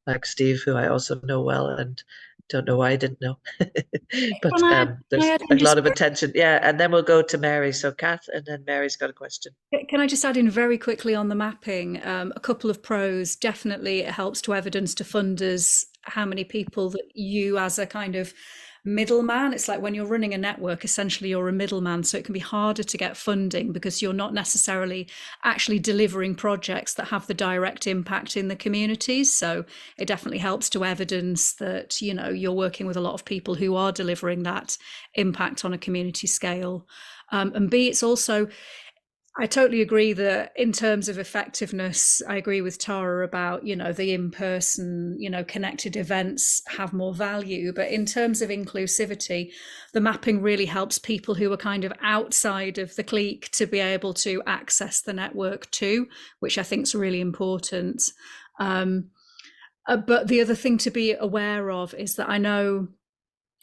B: like Steve, who I also know well, and don't know why I didn't know. But there's a lot of attention. Yeah, and then we'll go to Mary. So Kath, and then Mary's got a question.
D: Can I just add in very quickly on the mapping, a couple of pros. Definitely it helps to evidence to funders how many people that you as a kind of middleman. It's like when you're running a network, essentially you're a middleman, so it can be harder to get funding because you're not necessarily actually delivering projects that have the direct impact in the communities. So it definitely helps to evidence that you're working with a lot of people who are delivering that impact on a community scale. And B, it's also, I totally agree that in terms of effectiveness, I agree with Tara about, the in-person, connected events have more value. But in terms of inclusivity, the mapping really helps people who are kind of outside of the clique to be able to access the network too, which I think is really important. But the other thing to be aware of is that I know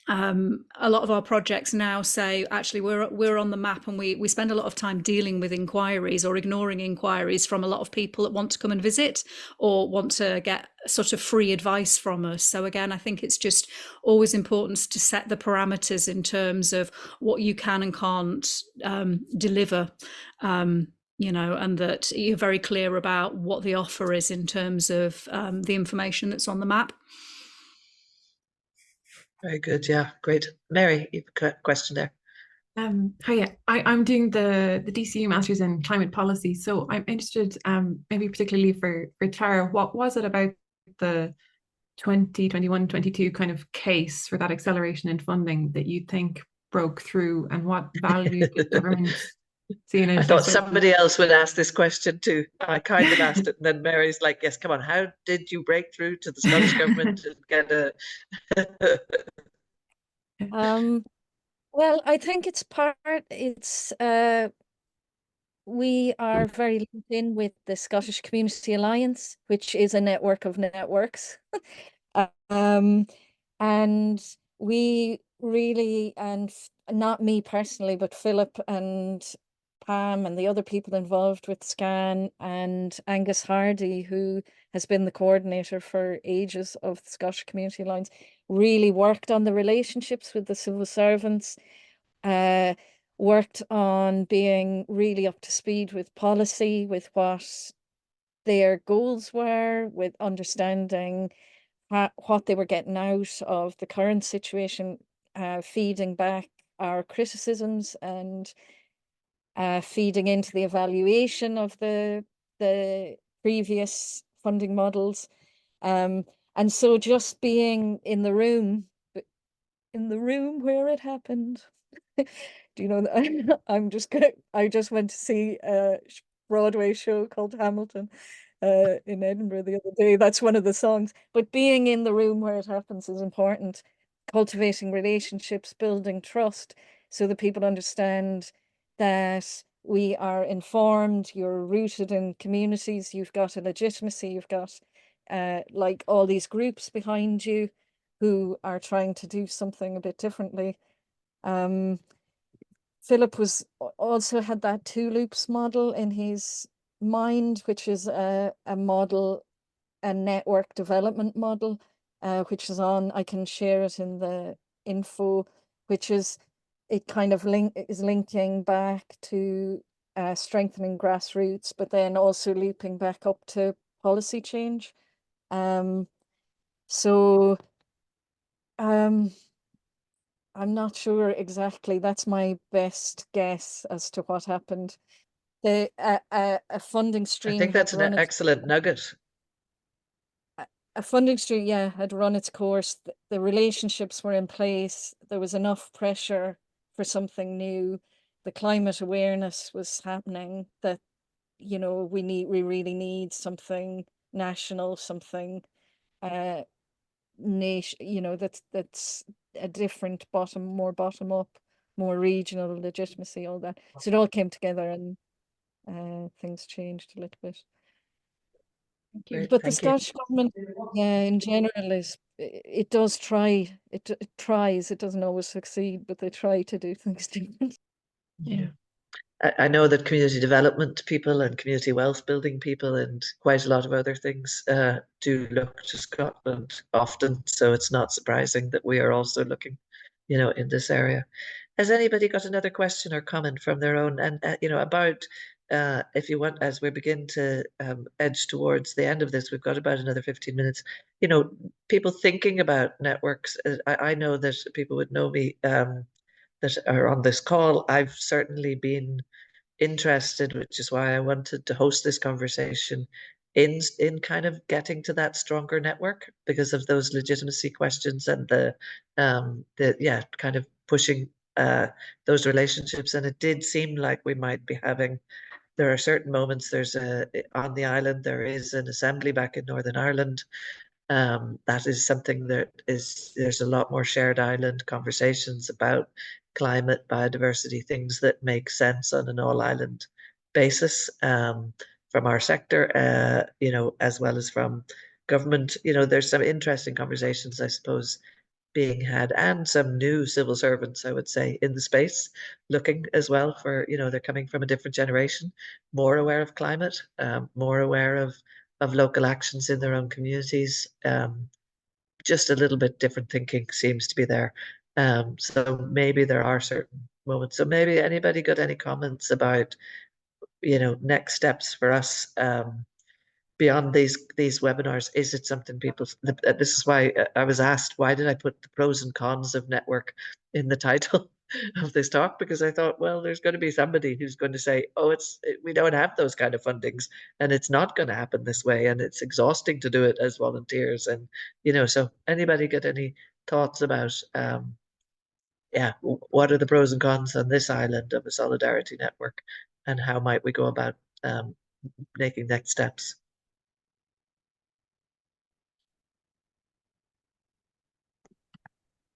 D: a lot of our projects now say actually we're on the map, and we spend a lot of time dealing with inquiries or ignoring inquiries from a lot of people that want to come and visit or want to get sort of free advice from us. So again, I think it's just always important to set the parameters in terms of what you can and can't deliver, you know, and that you're very clear about what the offer is in terms of the information that's on the map.
B: Very good. Yeah, great. Mary, you have a question there.
F: Hiya. I'm doing the DCU Masters in Climate Policy, so I'm interested, maybe particularly for Tara, what was it about the 2021-22 kind of case for that acceleration in funding that you think broke through, and what value did government see in it?
B: I thought somebody else would ask this question too. I kind of asked it, and then Mary's like, yes, come on, how did you break through to the Scottish government and get a...
C: Well, I think we are very linked in with the Scottish Community Alliance, which is a network of networks. And we really, and not me personally, but Philip and Pam and the other people involved with SCAN, and Angus Hardy, who has been the coordinator for ages of the Scottish Community Alliance, really worked on the relationships with the civil servants, worked on being really up to speed with policy, with what their goals were, with understanding what they were getting out of the current situation, feeding back our criticisms and feeding into the evaluation of the previous funding models. And so just being in the room where it happened. Do you know, I just went to see a Broadway show called Hamilton in Edinburgh the other day. That's one of the songs. But being in the room where it happens is important. Cultivating relationships, building trust, so that people understand that we are informed, you're rooted in communities, you've got a legitimacy, you've got like all these groups behind you who are trying to do something a bit differently. Philip also had that two loops model in his mind, which is a model, a network development model, which is on, I can share it in the info, which is, it kind of linking back to strengthening grassroots, but then also looping back up to policy change. So I'm not sure exactly. That's my best guess as to what happened. A funding stream.
B: I think that's an excellent nugget.
C: A funding stream, yeah, had run its course. The relationships were in place. There was enough pressure for something new. The climate awareness was happening that, you know, we really need something national, something nation, you know, that's a different more bottom up, more regional legitimacy, all that. So it all came together, and things changed a little bit.
B: Great,
C: but the
B: thank you.
C: Scottish government, yeah, in general, it does try. It tries. It doesn't always succeed, but they try to do things different.
F: Yeah.
B: I know that community development people and community wealth building people and quite a lot of other things do look to Scotland often. So it's not surprising that we are also looking, you know, in this area. Has anybody got another question or comment from their own? And, you know, about, if you want, as we begin to edge towards the end of this, we've got about another 15 minutes, you know, people thinking about networks. I know that people would know me that are on this call. I've certainly been interested, which is why I wanted to host this conversation, in kind of getting to that stronger network because of those legitimacy questions and the yeah, kind of pushing those relationships. And it did seem like we might be having, there are certain moments, there's on the island, there is an assembly back in Northern Ireland. That is something that there's a lot more shared island conversations about climate, biodiversity, things that make sense on an all island basis from our sector, you know, as well as from government, you know, there's some interesting conversations, I suppose, being had, and some new civil servants, I would say, in the space, looking as well for, you know, they're coming from a different generation, more aware of climate, more aware of local actions in their own communities. Just a little bit different thinking seems to be there. So maybe there are certain moments. So maybe anybody got any comments about, you know, next steps for us beyond these webinars? Is it something people? This is why I was asked, why did I put the pros and cons of network in the title of this talk? Because I thought, well, there's going to be somebody who's going to say, oh, we don't have those kind of fundings, and it's not going to happen this way, and it's exhausting to do it as volunteers, and you know. So anybody got any thoughts about yeah, what are the pros and cons on this island of a solidarity network, and how might we go about making next steps?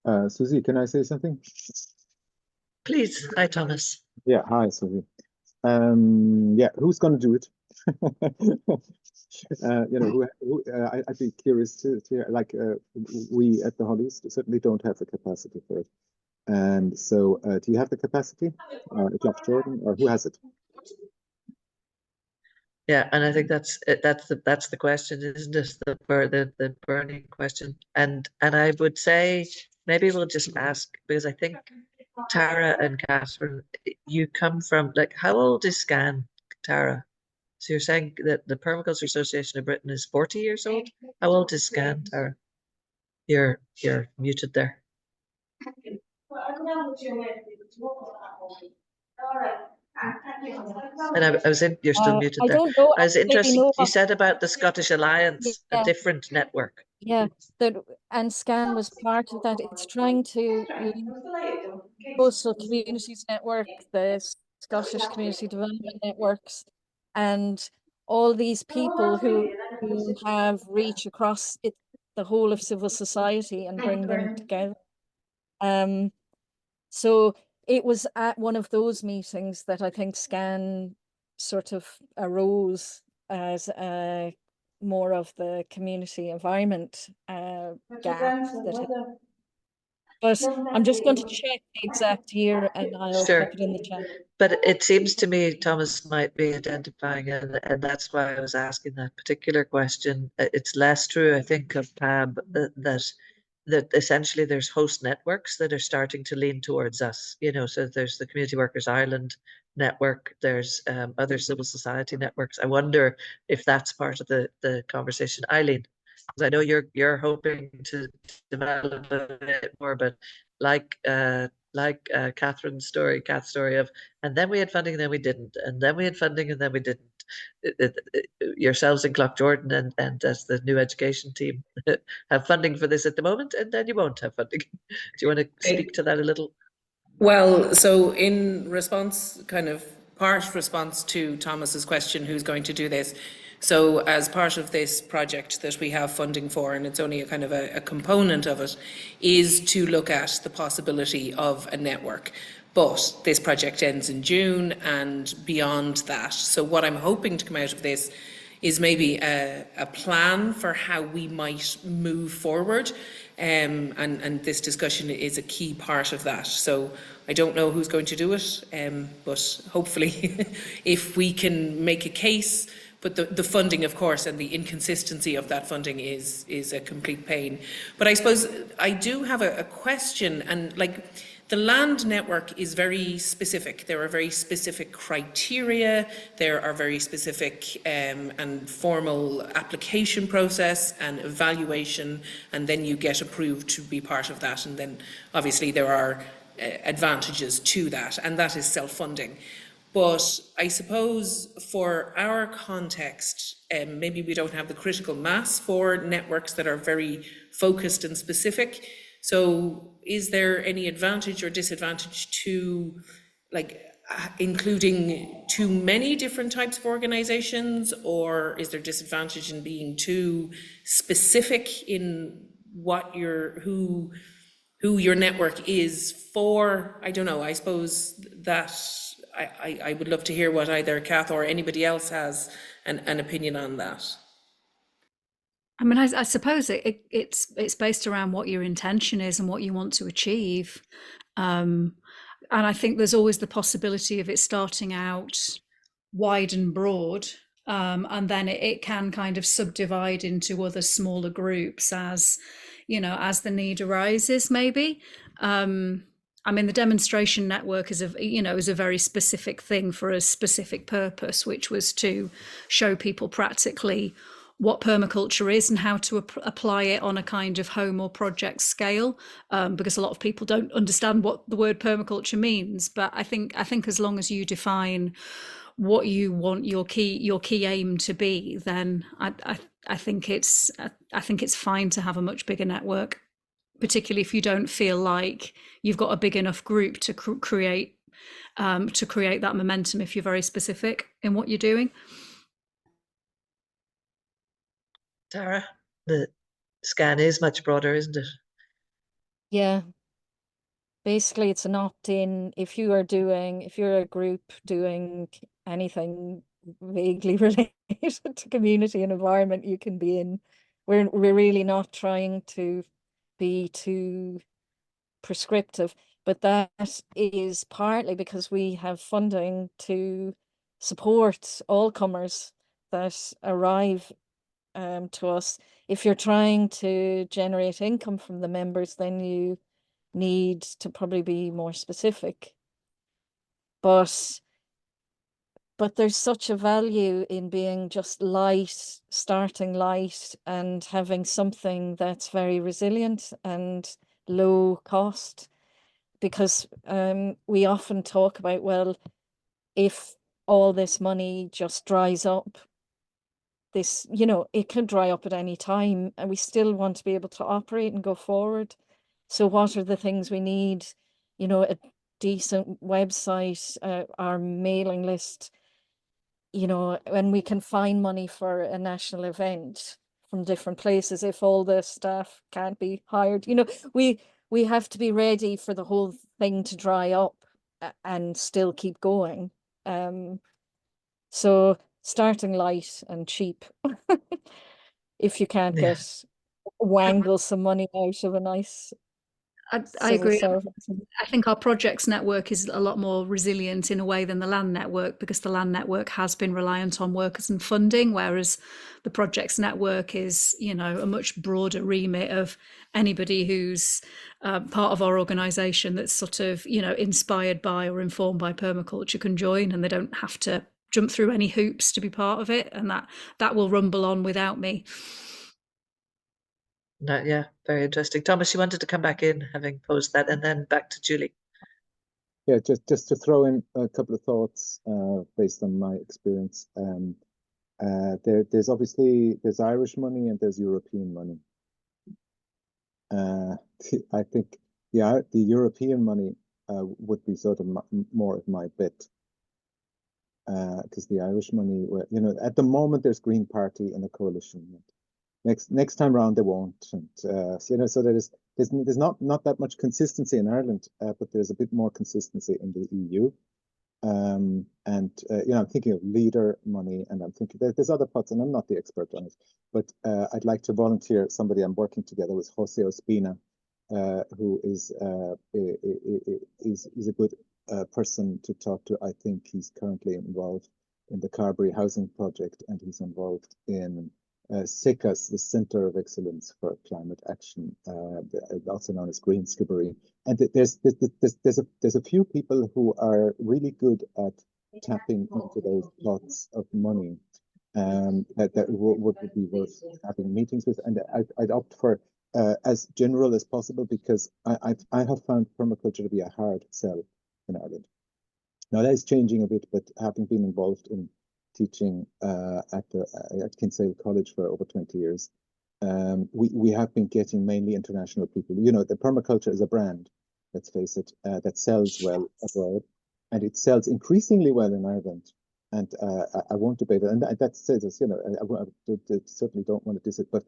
G: Suzie, can I say something?
B: Please. Hi, Thomas.
G: Yeah, hi, Suzie. Yeah, who's going to do it? You know, I'd be curious to hear, like, we at the Hollies certainly don't have the capacity for it. And so, do you have the capacity, Jeff Jordan, or who has it?
B: Yeah, and I think that's the question, isn't it? The burning question. And I would say maybe we'll just ask, because I think Tara and Catherine, you come from, like, how old is Scan, Tara? So you're saying that the Permaculture Association of Britain is 40 years old? How old is Scan, Tara? You're muted there. And I was in, you're still muted
C: I
B: there.
C: don't know.
B: I was
C: I really
B: interested,
C: know
B: you said about the Scottish Alliance, a
C: Yeah.
B: different network.
C: Yeah, that and SCAN was part of that. It's trying to link Coastal Communities Network, the Scottish Community Development Networks, and all these people who have reach across the whole of civil society and bring them together. So it was at one of those meetings that I think SCAN sort of arose as more of the community environment gap that. But I'm just going to check the exact year and I'll
B: Sure.
C: pop it in the chat.
B: But it seems to me Thomas might be identifying, and that's why I was asking that particular question. It's less true, I think, of PAB that essentially there's host networks that are starting to lean towards us. You know, so there's the Community Workers Ireland network, there's other civil society networks. I wonder if that's part of the conversation. Eileen, because I know you're hoping to develop a bit more, but like Kath's story of, and then we had funding and then we didn't, and then we had funding and then we didn't. Yourselves in Jordan and as the new education team have funding for this at the moment, and then you won't have funding. Do you want to speak to that a little?
A: Well, so in response, kind of part response to Thomas's question, who's going to do this? So as part of this project that we have funding for, and it's only a kind of a component of it, is to look at the possibility of a network. But this project ends in June and beyond that. So what I'm hoping to come out of this is maybe a plan for how we might move forward. And this discussion is a key part of that. So I don't know who's going to do it, but hopefully if we can make a case. But the funding, of course, and the inconsistency of that funding is a complete pain. But I suppose I do have a question, and like, the land network is very specific. There are very specific criteria. There are very specific and formal application process and evaluation, and then you get approved to be part of that. And then obviously there are advantages to that, and that is self-funding. But I suppose for our context, maybe we don't have the critical mass for networks that are very focused and specific. So is there any advantage or disadvantage to, like, including too many different types of organizations, or is there disadvantage in being too specific in what who your network is for? I don't know. I suppose that I would love to hear what either Kath or anybody else has an opinion on that.
D: I mean, I suppose it's based around what your intention is and what you want to achieve. And I think there's always the possibility of it starting out wide and broad, and then it can kind of subdivide into other smaller groups as, as the need arises, maybe. I mean, the demonstration network is a very specific thing for a specific purpose, which was to show people practically what permaculture is and how to apply it on a kind of home or project scale, because a lot of people don't understand what the word permaculture means. But I think as long as you define what you want your key aim to be, then I think it's fine to have a much bigger network, particularly if you don't feel like you've got a big enough group to create that momentum if you're very specific in what you're doing.
B: Tara, the scan is much broader, isn't it?
C: Yeah. Basically, it's an opt-in. If you're a group doing anything vaguely related to community and environment, you can be in. We're really not trying to be too prescriptive, but that is partly because we have funding to support all comers that arrive to us. If you're trying to generate income from the members, then you need to probably be more specific. But there's such a value in being just light, starting light, and having something that's very resilient and low cost. Because we often talk about, well, if all this money just dries up, it can dry up at any time, and we still want to be able to operate and go forward. So what are the things we need? A decent website, our mailing list, and we can find money for a national event from different places if all the staff can't be hired. We have to be ready for the whole thing to dry up and still keep going. So starting light and cheap, if you can't
B: Yeah.
C: wangle some money out of a nice
D: I
C: civil
D: agree.
C: servant.
D: I think our projects network is a lot more resilient in a way than the land network, because the land network has been reliant on workers and funding, whereas the projects network is, a much broader remit of anybody who's part of our organisation that's sort of, inspired by or informed by permaculture can join, and they don't have to jump through any hoops to be part of it, and that will rumble on without me.
B: Yeah, very interesting. Thomas, you wanted to come back in, having posed that, and then back to Julie.
G: Yeah, just to throw in a couple of thoughts based on my experience. There's Irish money and there's European money. I think the European money would be sort of more of my bet, because the Irish money, at the moment there's Green Party in a coalition. Next time round they won't, and so there's not that much consistency in Ireland, but there's a bit more consistency in the EU. And I'm thinking of leader money, and I'm thinking there's other pots, and I'm not the expert on it, but I'd like to volunteer somebody I'm working together with, Jose Ospina, who is a good person to talk to. I think he's currently involved in the Carberry housing project, and he's involved in CECAS, the Centre of Excellence for Climate Action, also known as Green Skibbereen. And there's a few people who are really good at tapping into those pots of money that would be worth having meetings with. And I'd opt for as general as possible, because I have found permaculture to be a hard sell in Ireland. Now that is changing a bit, but having been involved in teaching at Kinsale College for over 20 years, we have been getting mainly international people. The permaculture is a brand, let's face it, that sells well abroad, and it sells increasingly well in Ireland. And I won't debate it. And that says, I certainly don't want to diss it, but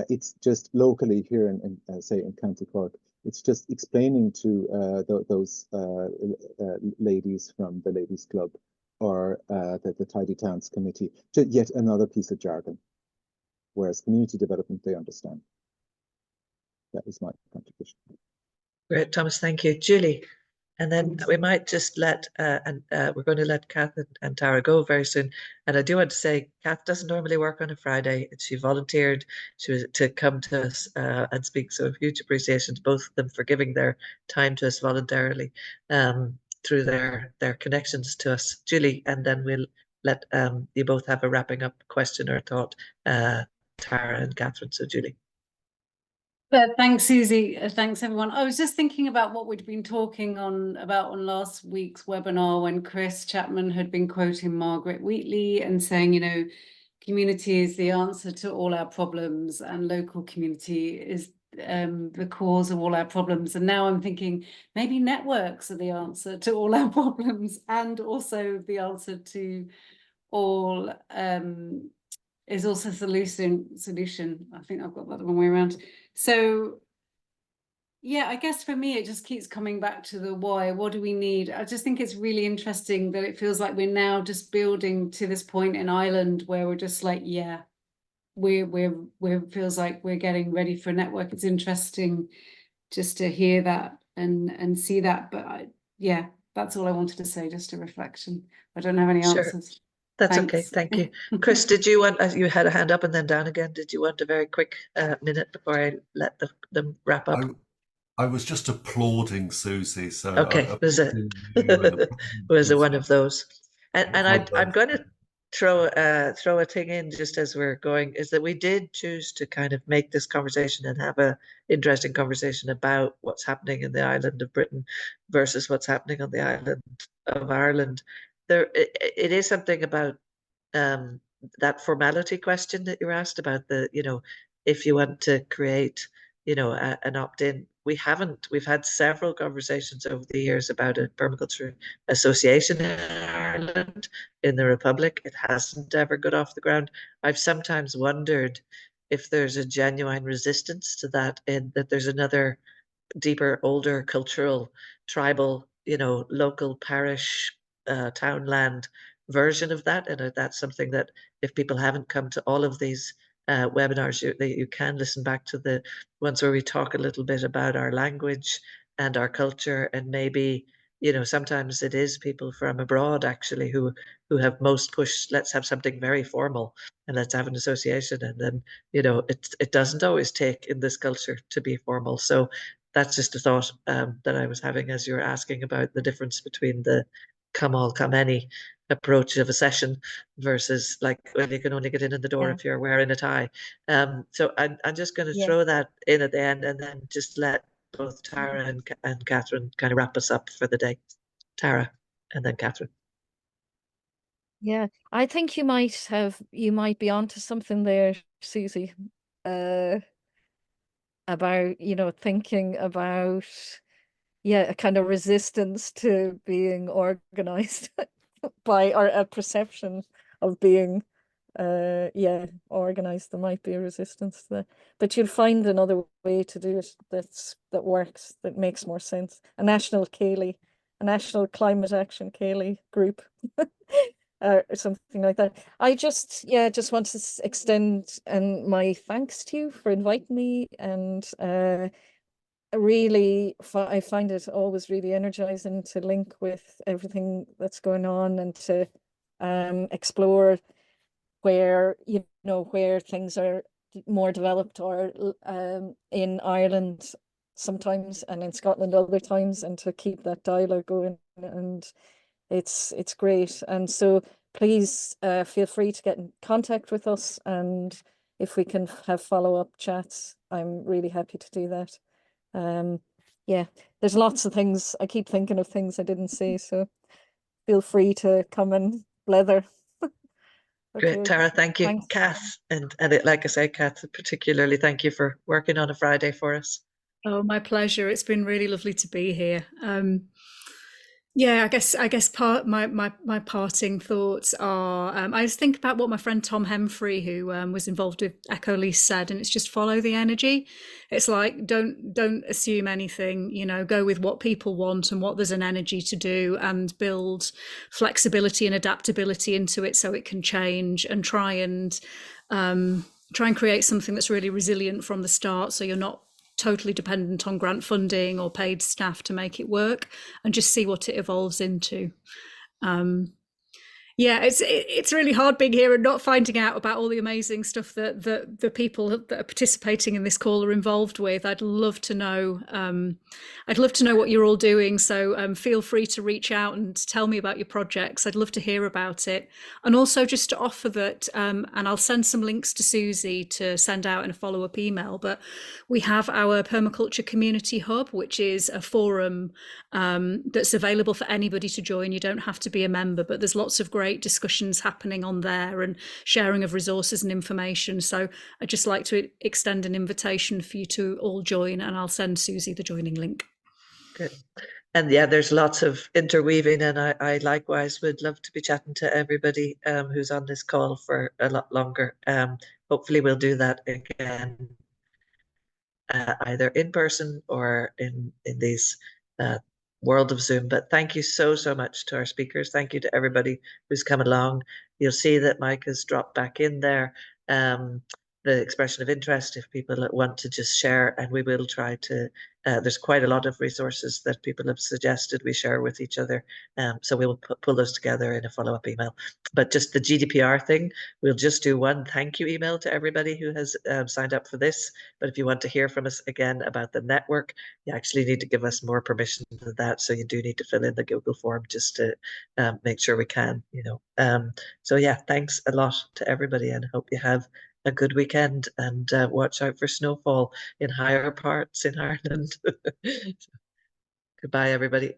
G: it's just locally here in say in County Cork, it's just explaining to those ladies from the Ladies Club, or the Tidy Towns Committee, yet another piece of jargon. whereas community development, they understand. That is my contribution.
B: Great, Thomas, thank you. Julie, and then we might just let, we're going to let Kath and Tara go very soon. And I do want to say, Kath doesn't normally work on a Friday. She volunteered to come to us and speak. So huge appreciation to both of them for giving their time to us voluntarily through their connections to us. Julie, and then we'll let you both have a wrapping up question or thought, Tara and Catherine. So Julie.
H: Thanks, Susie. Thanks, everyone. I was just thinking about what we'd been talking about on last week's webinar when Chris Chapman had been quoting Margaret Wheatley and saying, you know, community is the answer to all our problems and local community is the cause of all our problems. And now I'm thinking maybe networks are the answer to all our problems and also the answer to all is also solution. I think I've got that the wrong way around. So yeah, I guess for me, it just keeps coming back to the why. What do we need? I just think it's really interesting that it feels like we're now just building to this point in Ireland where we're just like, yeah, we're feels like we're getting ready for a network. It's interesting just to hear that and see that. But yeah, that's all I wanted to say, just a reflection. I don't have any answers.
B: That's
H: Thanks.
B: okay, thank you. Chris, did you want, you had a hand up and then down again. Did you want a very quick minute before I let them wrap up?
I: I was just applauding Suzie. So
B: okay, was one of those. And I'm going to throw a thing in just as we're going, is that we did choose to kind of make this conversation and have a interesting conversation about what's happening in the island of Britain versus what's happening on the island of Ireland. It is something about that formality question that you're asked about if you want to create, an opt-in. We've had several conversations over the years about a permaculture association in Ireland, in the Republic. It hasn't ever got off the ground. I've sometimes wondered if there's a genuine resistance to that, in that there's another deeper, older, cultural, tribal, local parish, townland version of that. And that's something that if people haven't come to all of these webinars, you can listen back to the ones where we talk a little bit about our language and our culture, and maybe sometimes it is people from abroad actually who have most pushed, let's have something very formal and let's have an association, and then it doesn't always take in this culture to be formal. So that's just a thought that I was having as you were asking about the difference between the come all, come any approach of a session versus like when you can only get in the door if you're wearing a tie. So I'm just going to throw that in at the end and then just let both Tara and Catherine kind of wrap us up for the day. Tara and then Catherine.
C: Yeah, I think you might be onto something there, Suzie, about thinking about a kind of resistance to being organized by, or a perception of being organized. There might be a resistance to that, but you'll find another way to do it that works, that makes more sense. A national climate action Cayley group or something like that. I just want to extend my thanks to you for inviting me, and really I find it always really energizing to link with everything that's going on and to explore where where things are more developed, or in Ireland sometimes and in Scotland other times, and to keep that dialogue going. And it's great. And so please feel free to get in contact with us, and if we can have follow-up chats, I'm really happy to do that. There's lots of things. I keep thinking of things I didn't say, so feel free to come and blether.
B: Okay. Great, Tara, thank you.
C: Thanks.
B: Kath, and like I say, Kath, particularly thank you for working on a Friday for us.
D: Oh, my pleasure. It's been really lovely to be here. I guess part my parting thoughts are, I just think about what my friend Tom Hemfrey, who was involved with Echolease, said, and it's just follow the energy. It's like don't assume anything, go with what people want and what there's an energy to do, and build flexibility and adaptability into it so it can change, and try and try and create something that's really resilient from the start, so you're not totally dependent on grant funding or paid staff to make it work, and just see what it evolves into. Yeah, it's really hard being here and not finding out about all the amazing stuff that the people that are participating in this call are involved with. I'd love to know. I'd love to know what you're all doing. So feel free to reach out and tell me about your projects. I'd love to hear about it. And also just to offer that, and I'll send some links to Suzie to send out in a follow-up email. But we have our Permaculture Community Hub, which is a forum that's available for anybody to join. You don't have to be a member, but there's lots of great discussions happening on there and sharing of resources and information. So I'd just like to extend an invitation for you to all join, and I'll send Suzie the joining link.
B: Good. And yeah, there's lots of interweaving, and I likewise would love to be chatting to everybody who's on this call for a lot longer. Hopefully we'll do that again, either in person or in these world of Zoom. But thank you so much to our speakers. Thank you to everybody who's come along. You'll see that Mike has dropped back in there the expression of interest if people want to just share, and we will try to there's quite a lot of resources that people have suggested we share with each other, so we will pull those together in a follow-up email. But just the GDPR thing, we'll just do one thank you email to everybody who has signed up for this. But if you want to hear from us again about the network, you actually need to give us more permission than that, so you do need to fill in the Google form just to make sure we can, you know. So yeah, thanks a lot to everybody, and hope you have a good weekend, and watch out for snowfall in higher parts in Ireland. Goodbye, everybody.